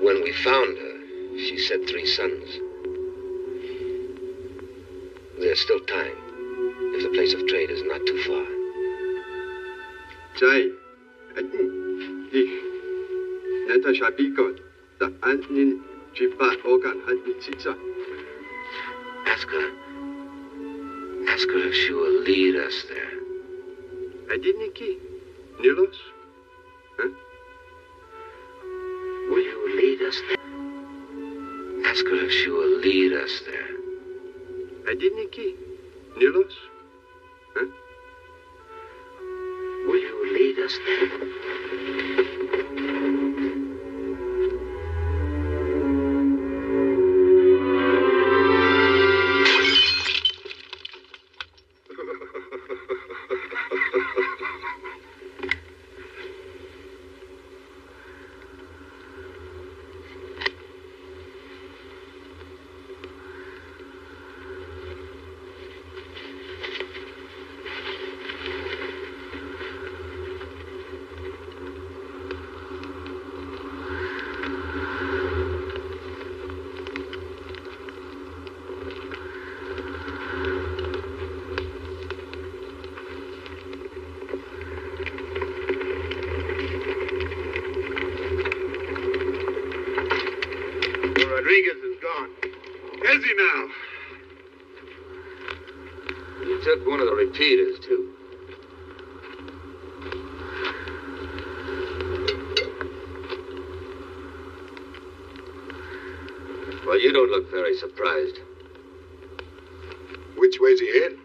B: When we found her, she said 3 sons. There's still time, if the place of trade is not too far.
D: Jai, ich, neta shabikot, da antnin jipa ogan hantnitsitsa.
B: Ask her if she will lead us there.
D: Adiniki, Nilos,
C: Huh?
B: Will you lead us there? Ask her if she will lead us there.
C: Adiniki? Nilos? Huh?
B: Will you lead us there?
A: Rodriguez is gone. Is he now?
B: You took one of the repeaters, too. Well, you don't look very surprised.
A: Which way's he heading?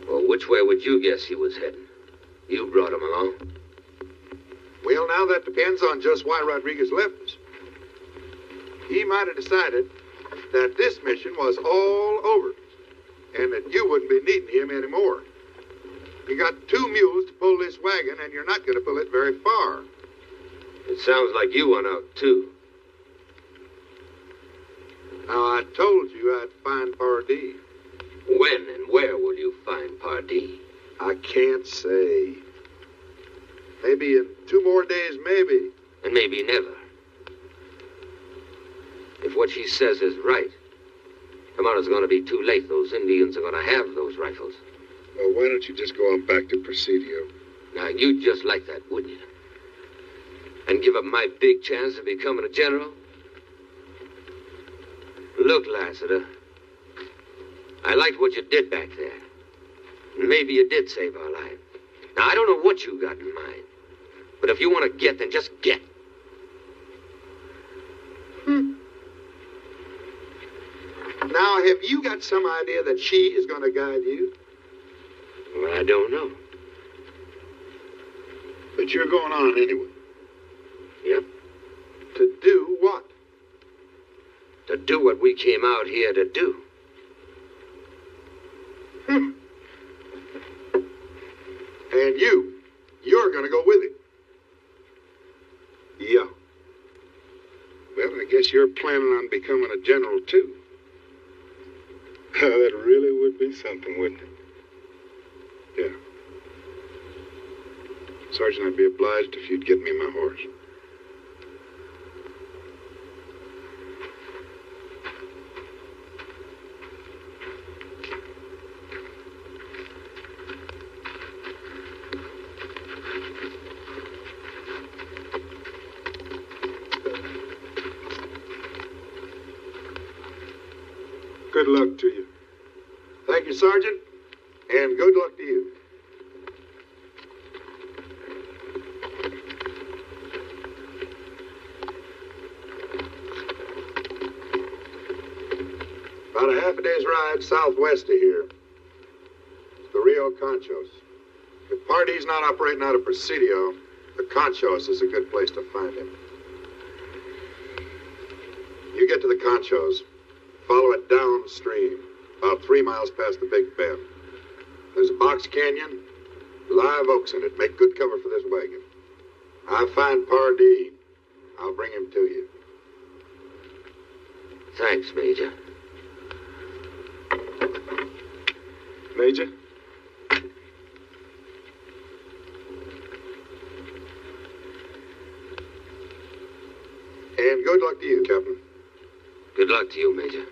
B: Well, which way would you guess he was heading? You brought him along.
A: Well, now that depends on just why Rodriguez left us. He might have decided that this mission was all over and that you wouldn't be needing him anymore. You got 2 mules to pull this wagon, and you're not going to pull it very far.
B: It sounds like you went out, too.
A: Now, I told you I'd find Pardee.
B: When and where will you find Pardee?
A: I can't say. Maybe in 2 more days, maybe.
B: And maybe never. If what she says is right, tomorrow's going to be too late. Those Indians are going to have those rifles.
A: Well, why don't you just go on back to Presidio?
B: Now, you'd just like that, wouldn't you? And give up my big chance of becoming a general? Look, Lassiter, I liked what you did back there. Maybe you did save our life. Now, I don't know what you got in mind. But if you want to get, then just get.
A: Now, have you got some idea that she is going to guide you?
B: Well, I don't know.
A: But you're going on anyway.
B: Yep.
A: To do what?
B: To do what we came out here to do.
A: And you're going to go with him. Yeah. Well, I guess you're planning on becoming a general, too.
I: That really would be something, wouldn't it?
A: Yeah. Sergeant, I'd be obliged if you'd get me my horse. Good luck to you. Thank you, Sergeant, and good luck to you. About a half a day's ride southwest of here. It's the Rio Conchos. If Pardee's not operating out of Presidio, the Conchos is a good place to find him. You get to the Conchos, follow it downstream, about 3 miles past the Big Bend. There's a box canyon, live oaks in it. Make good cover for this wagon. I find Pardee. I'll bring him to you.
B: Thanks, Major.
I: Major?
A: And good luck to you, Captain.
B: Good luck to you, Major.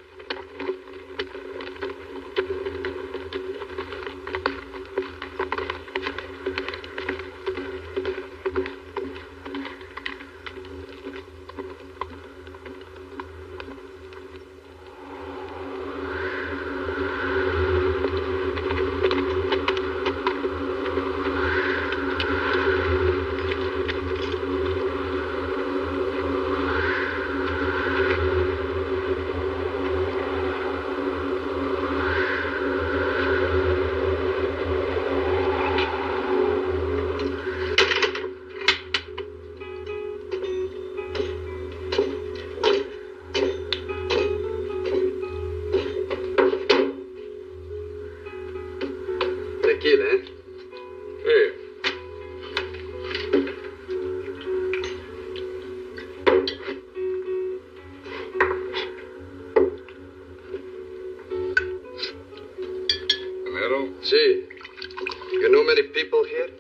D: people here?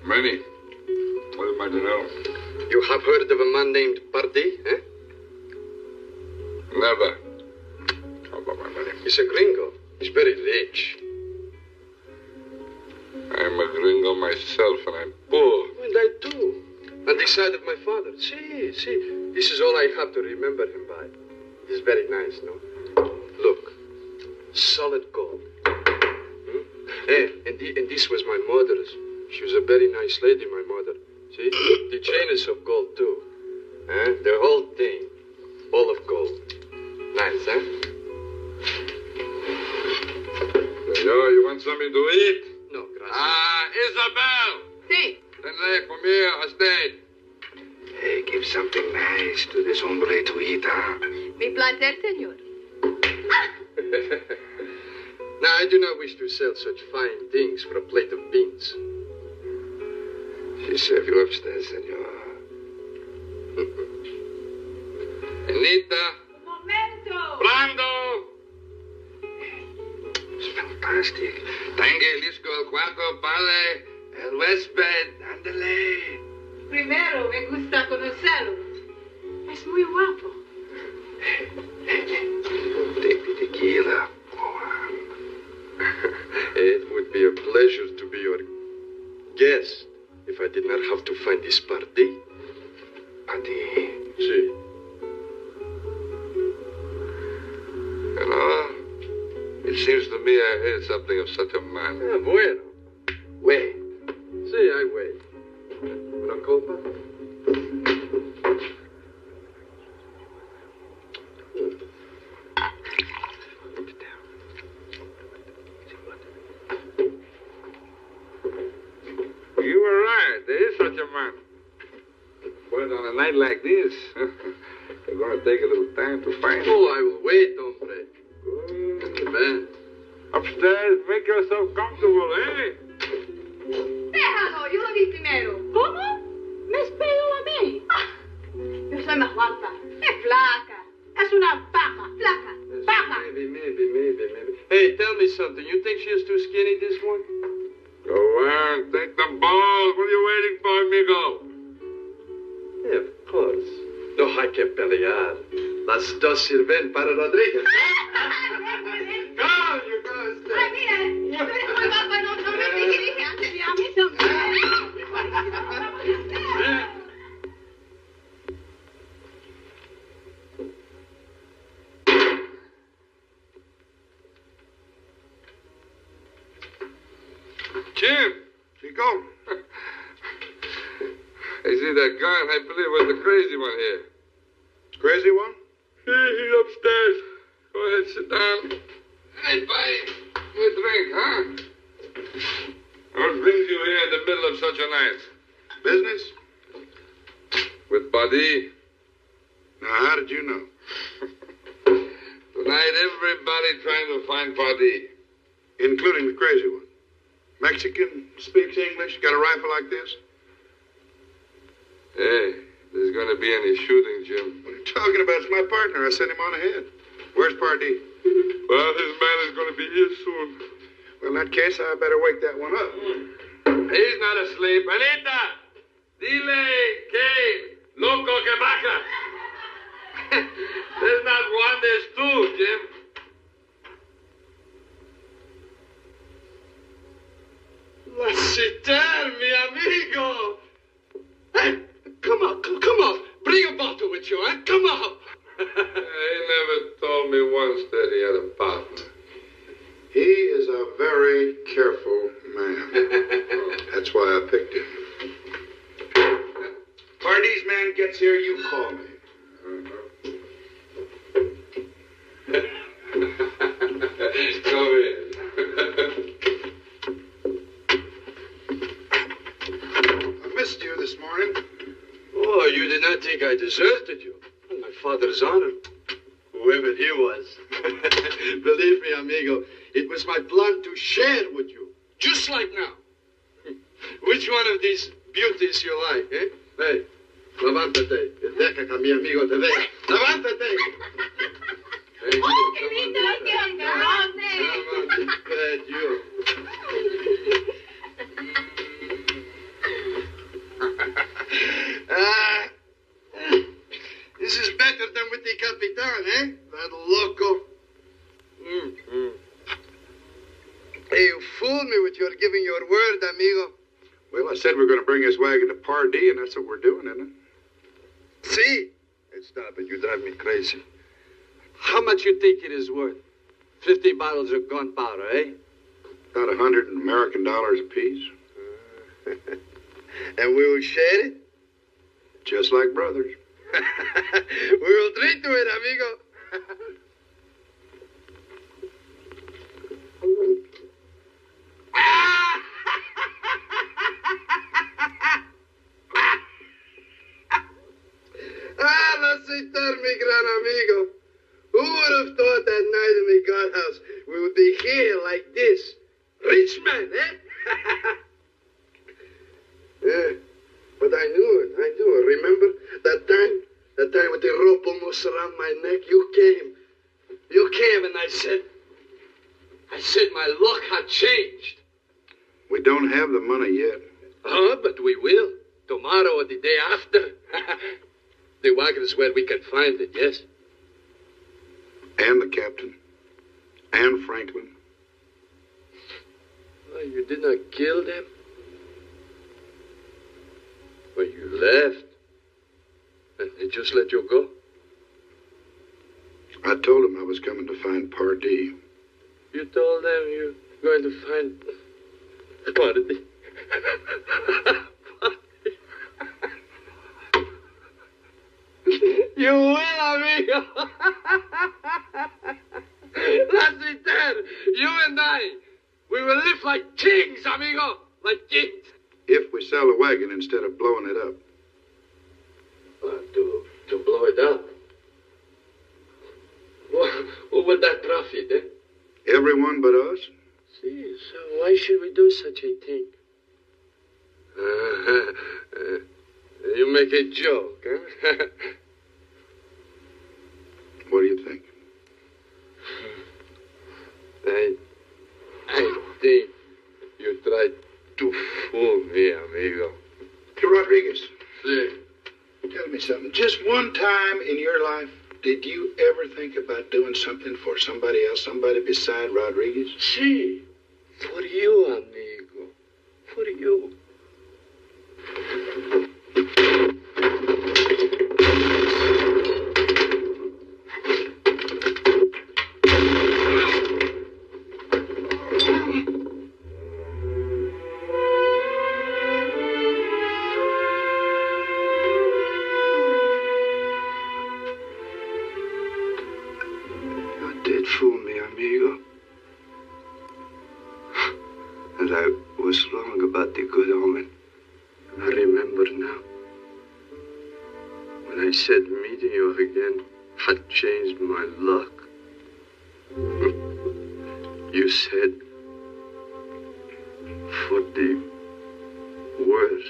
I: Many. What am I to know?
D: You have heard of a man named Pardee, eh?
I: Never. How about my money?
D: He's a gringo. He's very rich.
I: I'm a gringo myself, and I'm poor.
D: And I too. On the side of my father. See, this is all I have to remember him by. He's very nice, no? Look, solid gold. And this was my mother's. She was a very nice lady, my mother. See, the chain is of gold too. The whole thing, all of gold. Nice, huh?
I: Senor, you want something to eat?
D: No, gracias.
I: Isabel!
F: Sí.
I: Tenle comida a usted.
B: Hey, give something nice to this hombre to eat, huh?
F: Mi placer, señor.
D: Now, I do not wish to sell such fine things for a plate of beans.
B: She serve you upstairs, senor.
I: Anita.
F: Momento.
I: Brando.
B: It's fantastic. Tenga listo el cuarto, padre. El huésped. Ándale.
F: Primero me gusta conocerlo. Es muy guapo.
B: Take the tequila.
D: It would be a pleasure to be your guest if I did not have to find this Pardee.
B: Pardee.
D: See.
I: You know, it seems to me I heard something of such a man.
D: Bueno.
B: Wait.
D: See, I wait. Una copa?
I: You were right. There is such a man. But on a night like this, you're going to take a little time to find him.
D: Oh, I will wait, hombre. Ven.
I: Upstairs, make yourself comfortable, eh?
F: Déjalo, yo lo vi primero. ¿Cómo? ¿Me esperó a mí? Yo soy más guapa. Es flaca. Es una paja. Flaca. Paja.
D: Maybe. Hey, tell me something. You think she is too skinny, this one?
I: Go on, take the balls. What are you waiting for, amigo?
D: Yeah, of course. No hay que pelear. Las dos sirven para Rodríguez. Go, you go, stay.
F: Ay, mire, tú eres muy guapa, no me dirige antes y a mí también.
I: Jim!
A: Chico?
I: I see that gun. I believe it was the crazy one here.
A: Crazy one?
I: He's upstairs. Go ahead, sit down. Hey, buddy. You drink, huh? What brings you here in the middle of such a night?
A: Business?
I: With Pardee?
A: Now, how did you know?
I: Tonight, everybody trying to find Pardee.
A: Including the crazy one. Mexican, speaks English, got a rifle like this?
I: Hey, there's going to be any shooting, Jim.
A: What are you talking about? It's my partner. I sent him on ahead. Where's Pardee?
I: Well, his man is going to be here soon.
A: Well, in that case, I better wake that one up.
I: He's not asleep. Anita! Dile que loco que baja. There's not one, there's two, Jim.
D: Lassiter, mi amigo. Hey, come on. Bring a bottle with you, eh? Come on.
I: He never told me once that he had a partner.
A: He is a very careful man. That's why I picked him. Pardee's man gets here, you call me.
I: Come in.
A: I missed you this morning.
D: Oh, you did not think I deserted you. On my father's honor. Whoever he was. Believe me, amigo, it was my plan to share with you. Just like now. Which one of these beauties you like, eh? Hey, levántate. Deja que mi amigo te vea. Levántate. Hey,
F: ¡Oh, qué lindo! ¡Qué grande!
D: Bad you.
J: amigo?
A: Well, I said we're going to bring this wagon to Pardee, and that's what we're doing, isn't it?
J: See?
D: Hey, stop it. You drive me crazy. How much you think it is worth? 50 bottles of gunpowder, eh?
A: About $100 American apiece.
J: And we will share it?
A: Just like brothers.
J: We will drink to it, amigo. Let's return, mi gran amigo. Who would have thought that night in the guardhouse we would be here like this? Rich man, eh? Yeah, but I knew it. Remember that time? That time with the rope almost around my neck? You came, and I said my luck had changed.
A: We don't have the money yet.
J: But we will. Tomorrow or the day after. The wagon is where we can find it, yes?
A: And the captain. And Franklin.
J: Oh, you did not kill them? But you left. And they just let you go?
A: I told him I was coming to find Pardee.
J: You told them you're going to find Pardee? You will, amigo. Let's return. You and I. We will live like kings, amigo. Like kings.
A: If we sell the wagon instead of blowing it up.
J: To blow it up? What would that profit, eh?
A: Everyone but us?
J: See, so why should we do such a thing? You make a joke, huh?
A: What do you think?
J: I think you tried to fool me, amigo.
A: Hey, Rodriguez.
J: Sí.
A: Tell me something. Just one time in your life, did you ever think about doing something for somebody else, somebody beside Rodriguez?
J: Sí. For you, amigo. For you.
D: Fool me, amigo. And I was wrong about the good omen. I remember now. When I said meeting you again had changed my luck. You said for the worse.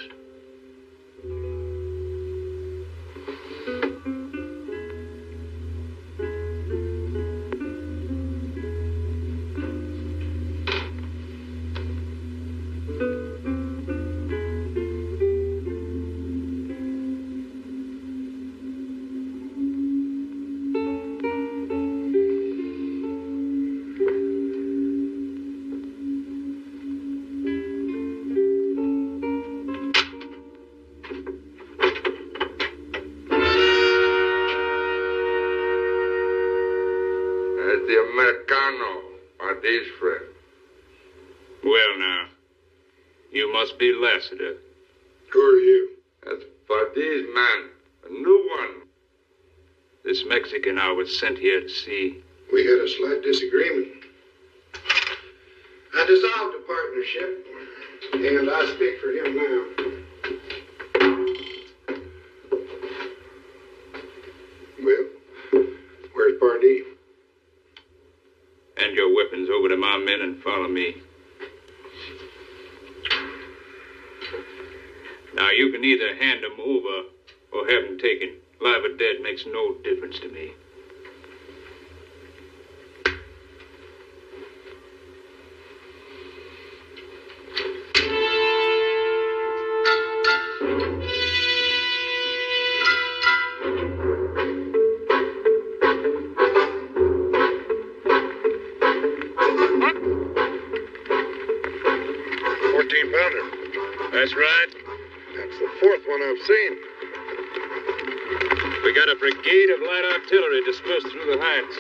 I: The Americano, Pardee's friend.
K: Well, now, you must be Lassiter.
A: Who are you?
I: That's Pardee's man, a new one.
K: This Mexican I was sent here to see.
A: We had a slight disagreement. I dissolved the partnership, and I speak for him now. Well, where's Pardee?
K: Hand your weapons over to my men and follow me. Now, you can either hand them over or have them taken. Live or dead makes no difference to me.
A: Gunner.
L: That's right.
A: That's the fourth one I've seen.
L: We got a brigade of light artillery dispersed through the heights.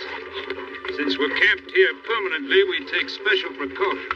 L: Since we're camped here permanently, we take special precautions.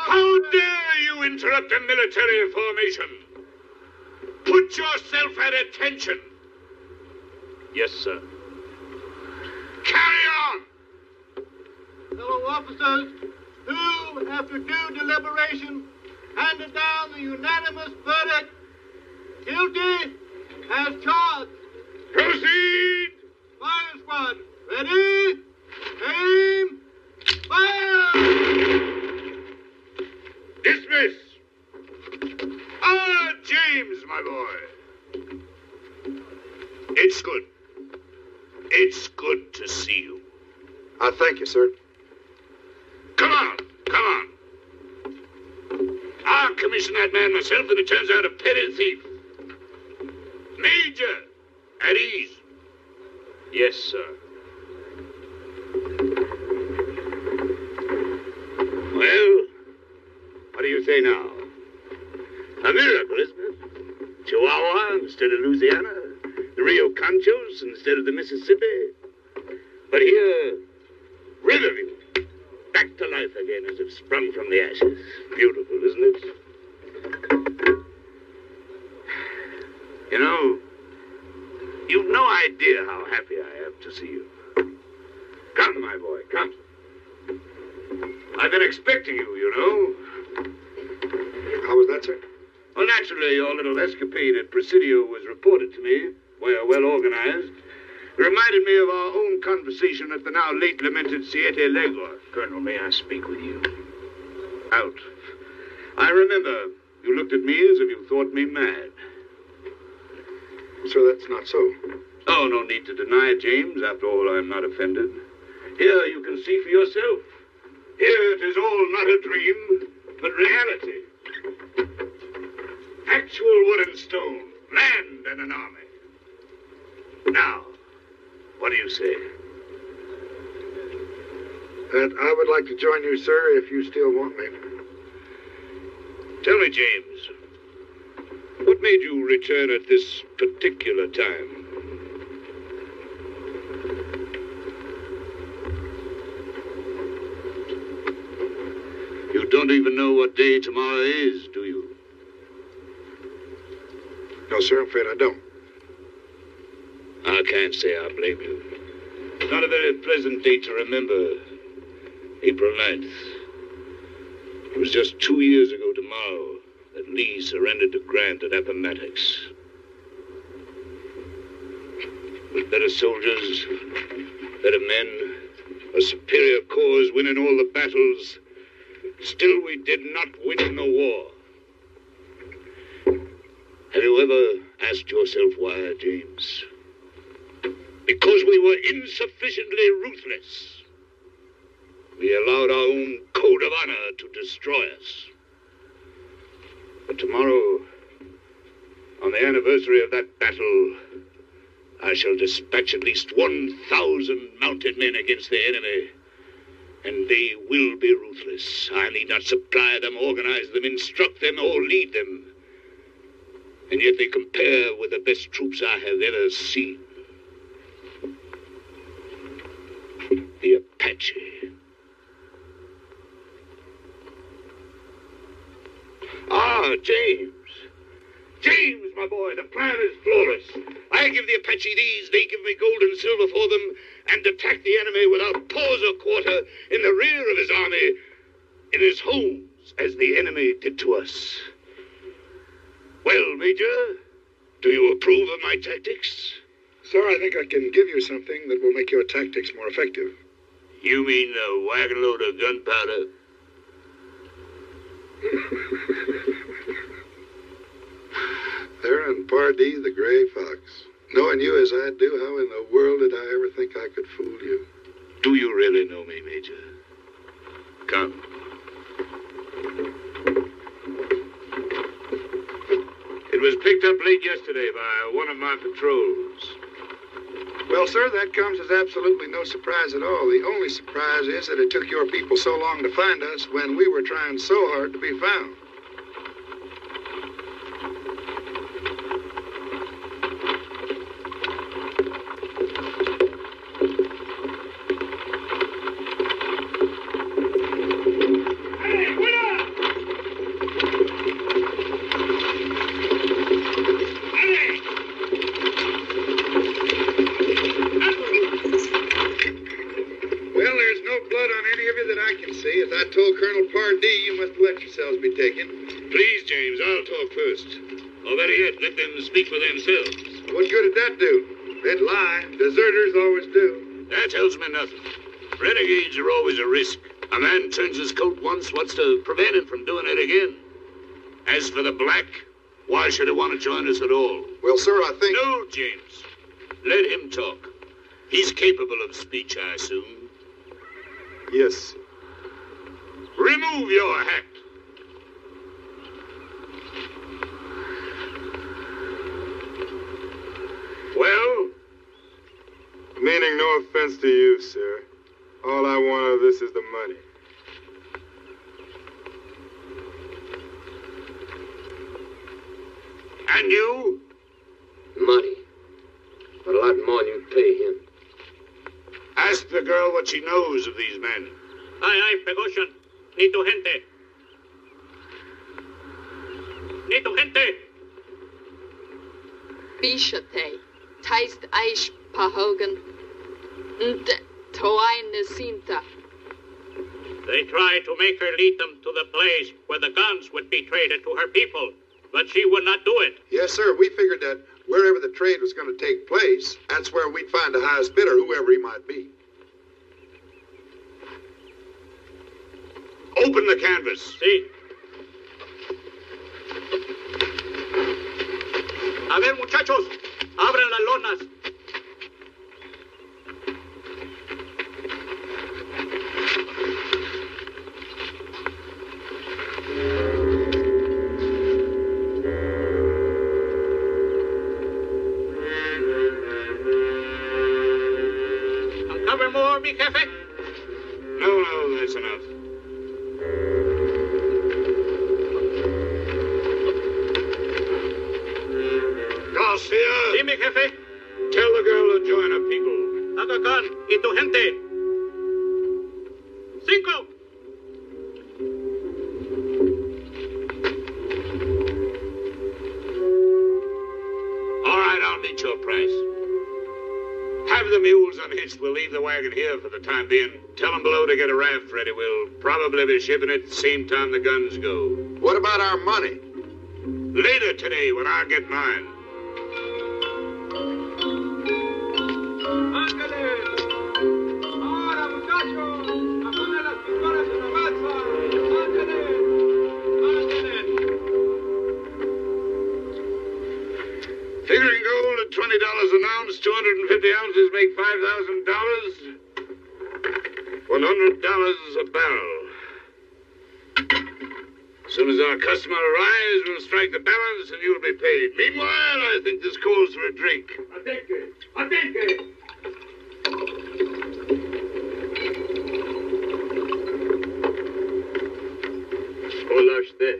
I: How dare you interrupt a military formation? Put yourself at attention.
L: Yes, sir.
I: Carry on.
E: Fellow officers, who, after due deliberation, handed down the unanimous verdict, guilty as charged.
I: Proceed.
E: Fire squad, ready, aim, fire!
I: Dismiss. James, my boy. It's good. It's good to see you.
A: Thank you, sir.
I: Come on. I'll commission that man myself, and it turns out a petty thief. Major, at ease.
L: Yes, sir.
I: Well, what do you say now? A miracle, isn't it? Chihuahua instead of Louisiana, the Rio Conchos instead of the Mississippi. But here, Riverview, back to life again as if sprung from the ashes. Beautiful, isn't it? You know, you've no idea how happy I am to see you. Come, my boy, come. I've been expecting you know.
A: How was that, sir?
I: Well, naturally, your little escapade at Presidio was reported to me. We're well organized. It reminded me of our own conversation at the now late lamented Siete Legua.
L: Colonel, may I speak with you?
I: Out. I remember you looked at me as if you thought me mad.
A: Sir, that's not so.
I: Oh, no need to deny it, James. After all, I'm not offended. Here you can see for yourself. Here it is all not a dream, but reality. Actual wood and stone, land and an army. Now, what do you say?
A: That I would like to join you, sir, if you still want me.
I: Tell me, James, what made you return at this particular time? You don't even know what day tomorrow is, do you?
A: No, sir, I'm afraid I don't.
I: I can't say I blame you. Not a very pleasant date to remember. April 9th. It was just 2 years ago tomorrow that Lee surrendered to Grant at Appomattox. With better soldiers, better men, a superior corps winning all the battles, still we did not win the war. Have you ever asked yourself why, James? Because we were insufficiently ruthless. We allowed our own code of honor to destroy us. But tomorrow, on the anniversary of that battle, I shall dispatch at least 1,000 mounted men against the enemy. And they will be ruthless. I need not supply them, organize them, instruct them, or lead them. And yet they compare with the best troops I have ever seen. The Apache. James, my boy, the plan is flawless. I give the Apache these, they give me gold and silver for them, and attack the enemy without pause or quarter in the rear of his army, in his homes, as the enemy did to us. Well, Major, do you approve of my tactics?
A: Sir, I think I can give you something that will make your tactics more effective.
I: You mean a wagon load of gunpowder?
A: There in Pardee, the Gray Fox. Knowing you as I do, how in the world did I ever think I could fool you?
I: Do you really know me, Major? Come. It was picked up late yesterday by one of my patrols.
A: Well, sir, that comes as absolutely no surprise at all. The only surprise is that it took your people so long to find us when we were trying so hard to be found.
I: Please, James, I'll talk first. Or better yet, let them speak for themselves.
A: What good did that do? They'd lie. Deserters always do.
I: That tells me nothing. Renegades are always a risk. A man turns his coat once, what's to prevent him from doing it again? As for the black, why should he want to join us at all?
A: Well, sir, I think...
I: No, James. Let him talk. He's capable of speech, I assume.
A: Yes.
I: Remove your hat. Well?
M: Meaning no offense to you, sir. All I want of this is the money.
I: And you?
B: Money. But a lot more than you pay him.
I: Ask the girl what she knows of these men.
N: Aye, Pegoshan. Ni tu gente. Ni tu gente.
G: Bishate. Taist Aish Pahogan. Nte Toain Nesinta.
N: They tried to make her lead them to the place where the guns would be traded to her people, but she would not do it.
A: Yes, sir. We figured that wherever the trade was going to take place, that's where we'd find the highest bidder, whoever he might be.
I: Open the canvas.
N: Sí. A ver, muchachos, abran las lonas. Uncover more, mi jefe?
I: No, that's enough. Garcia!
N: Sí, mi jefe.
I: Tell the girl to join her people.
N: Aga Khan y tu gente. 5.
I: All right, I'll meet your price. Have the mules unhitched. We'll leave the wagon here for the time being. Tell them below to get a raft ready. We'll probably be shipping it at the same time the guns go.
A: What about our money?
I: Later today, when I get mine. Figuring gold at $20 an ounce, 250 ounces make $5,000. $100 a barrel. As soon as our customer arrives, we'll strike the balance and you'll be paid. Meanwhile, I think this calls for a drink.
N: Atente.
D: Hola usted.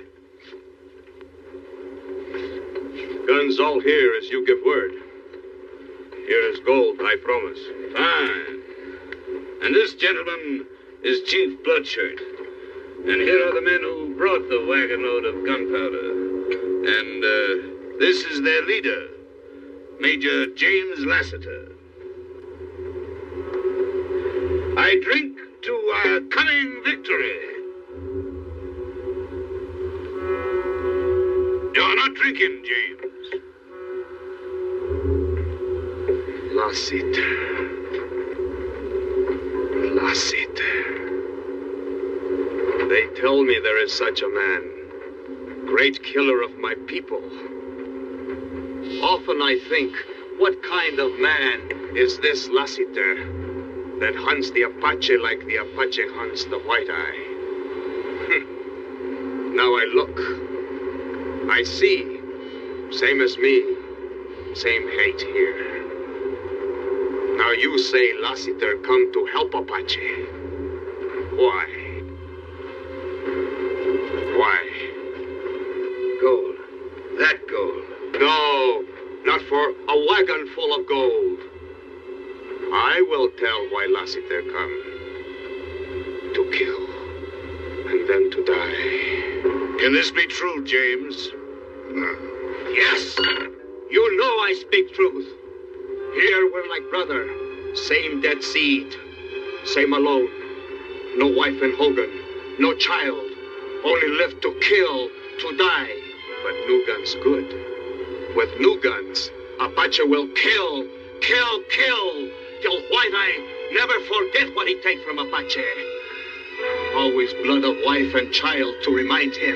D: Guns all here as you give word. Here is gold, I promise.
I: Fine. And this gentleman is Chief Bloodshirt. And here are the men who brought the wagon load of gunpowder. And This is their leader, Major James Lassiter. I drink to our coming victory. You're not drinking, James.
J: Lassiter. They tell me there is such a man. Great killer of my people. Often I think, what kind of man is this Lassiter that hunts the Apache like the Apache hunts the White Eye? Now I look. I see. Same as me. Same hate here. Now you say Lassiter come to help Apache. Why? Why?
B: Gold. That gold.
J: No, not for a wagon full of gold. I will tell why Lassiter come. To kill, and then to die.
I: Can this be true, James?
J: Yes! You know I speak truth. Here we're like brother. Same dead seed. Same alone. No wife in Hogan. No child. Only live to kill, to die. But new guns good. With new guns, Apache will kill, kill, kill, till White Eye never forget what he take from Apache. Always blood of wife and child to remind him.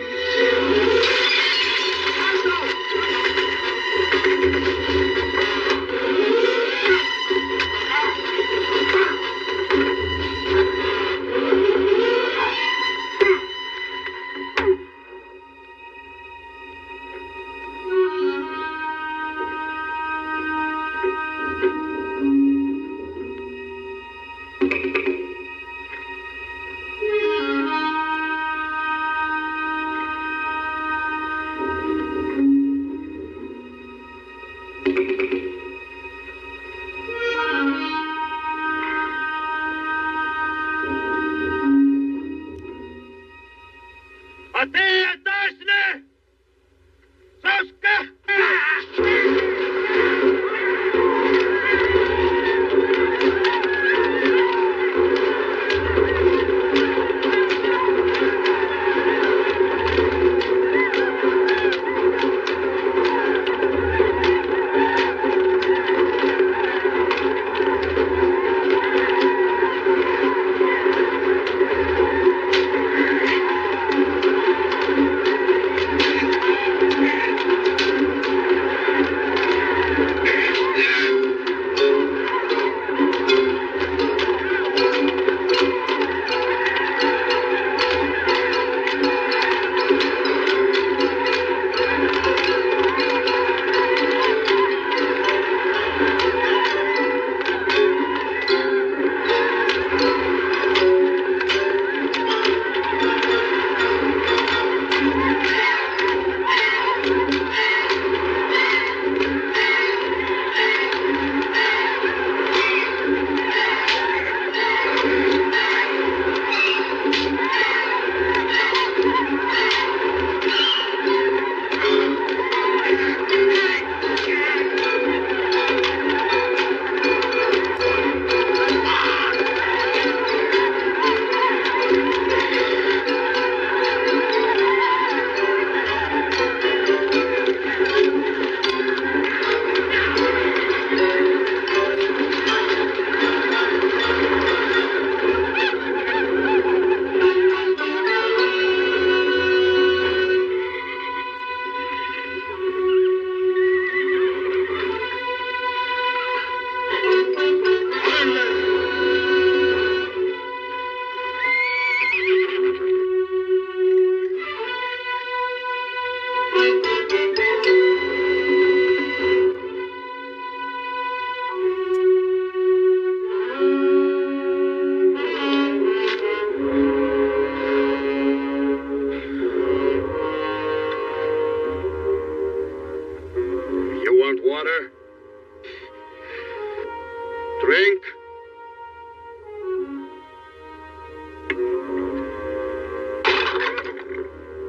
I: Drink.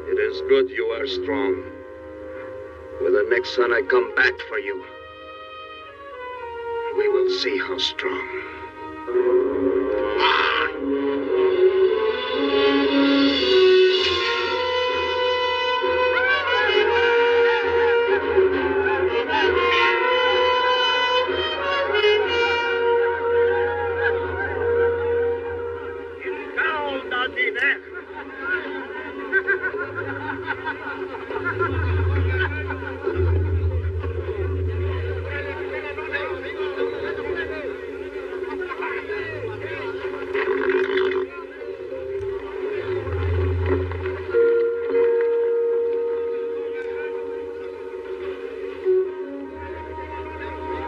I: It is good you are strong.
B: With the next sun, I come back for you. We will see how strong.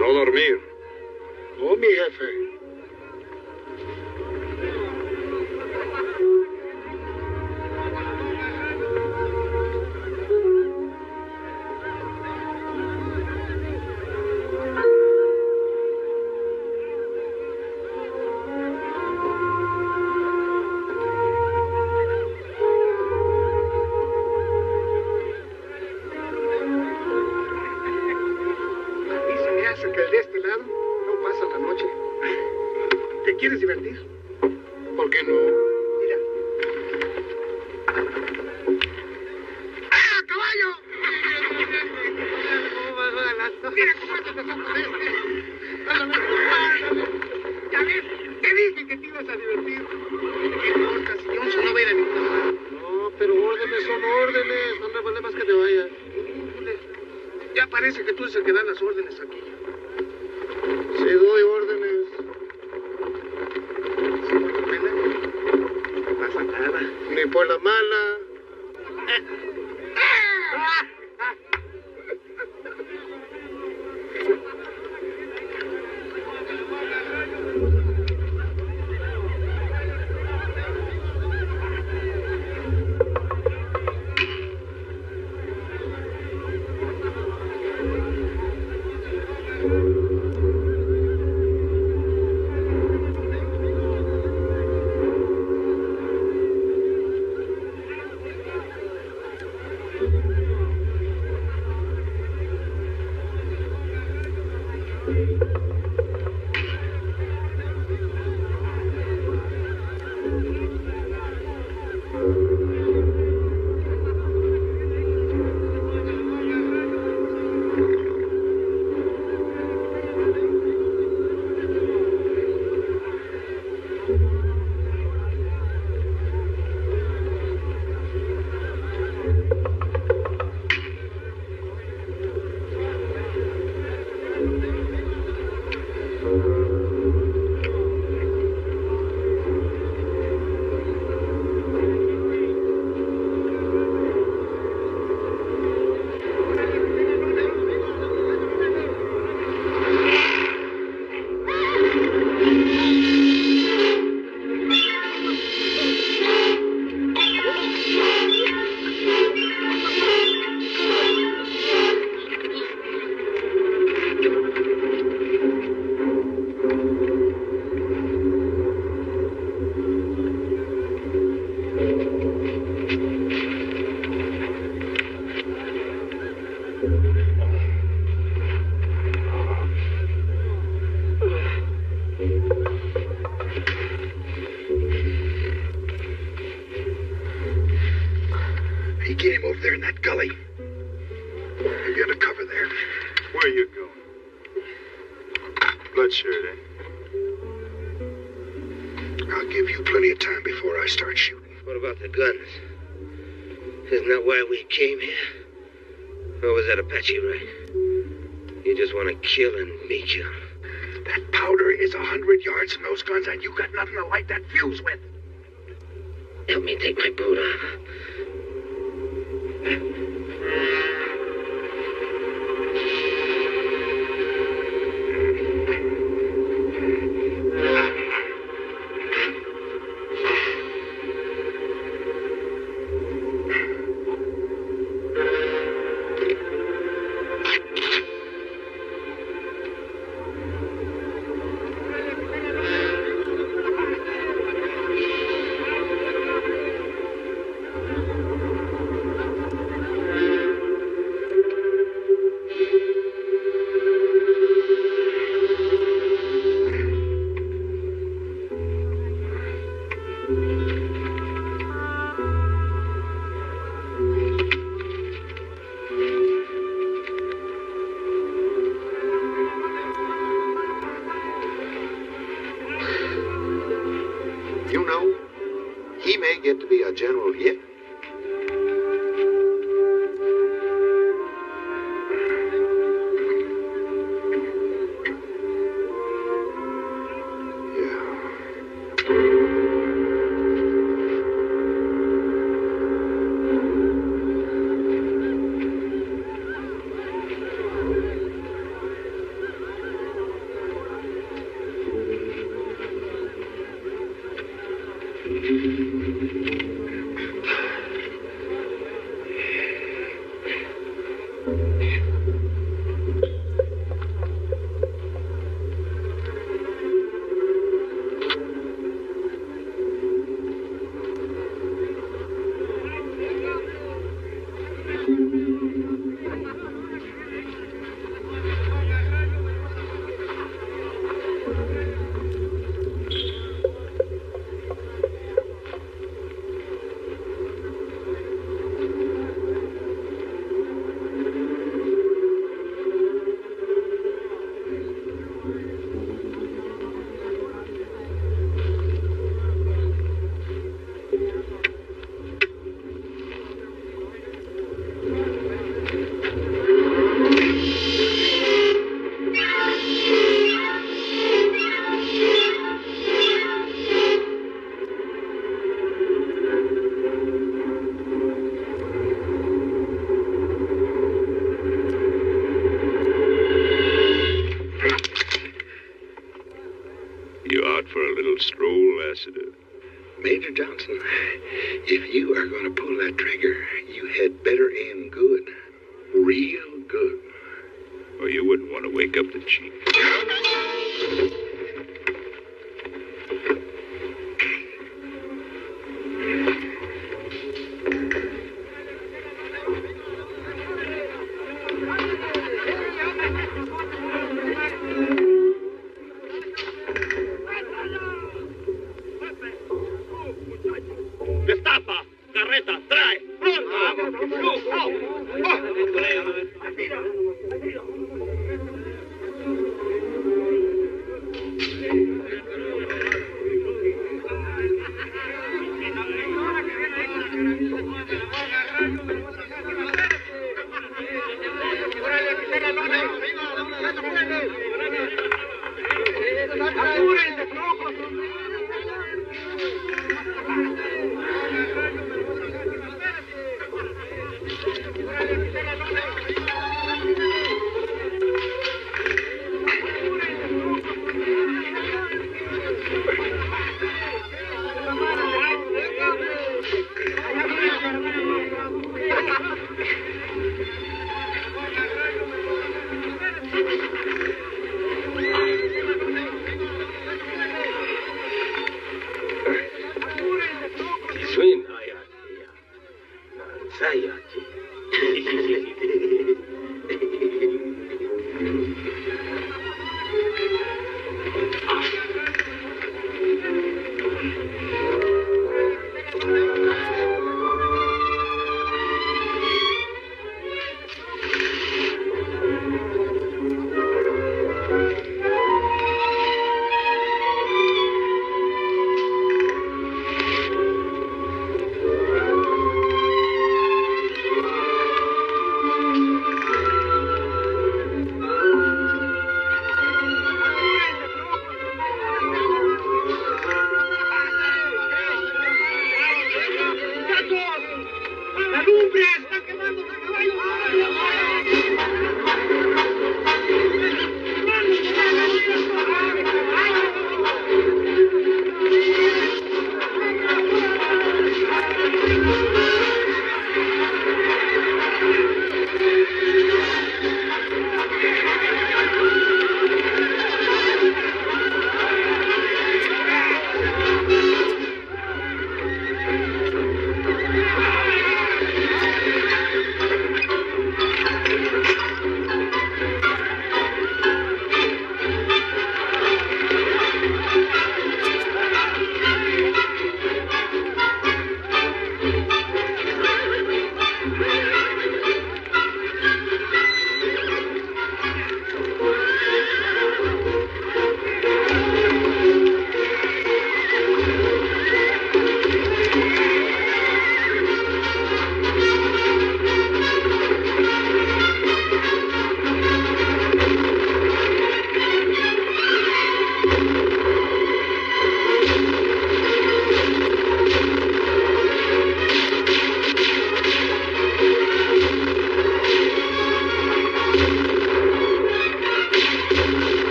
M: No dormir.
E: No, mi jefe. Que el de este lado no pasa la noche. ¿Te quieres divertir? ¿Por qué no? Mira. ¡Ah, caballo! Mira cómo haces los ojos de este. Ya ves, te dije que te ibas a divertir. ¿Qué importa si Johnson no va a ir a ninguna parte? No, pero órdenes son órdenes. No me vale más que te vayas. Ya parece que tú eres el que da las órdenes aquí. Si doy órdenes. Si por la buena, no pasa nada. Ni por la mala. He came over there in that gully. You're gonna cover there.
M: Where are you going? Bloodshirt, eh?
A: I'll give you plenty of time before I start shooting.
B: What about the guns? Isn't that why we came here? Or was that Apache right? You just want to kill and be killed.
A: That powder is 100 yards from those guns, and you got nothing to light that fuse with.
B: Help me take my boot off.
A: may get to be a general yet.
I: You out for a little stroll, Lassiter?
A: Major Johnson, if you are going to pull that trigger, you had better aim good. Real good.
I: Or you wouldn't want to wake up the chief.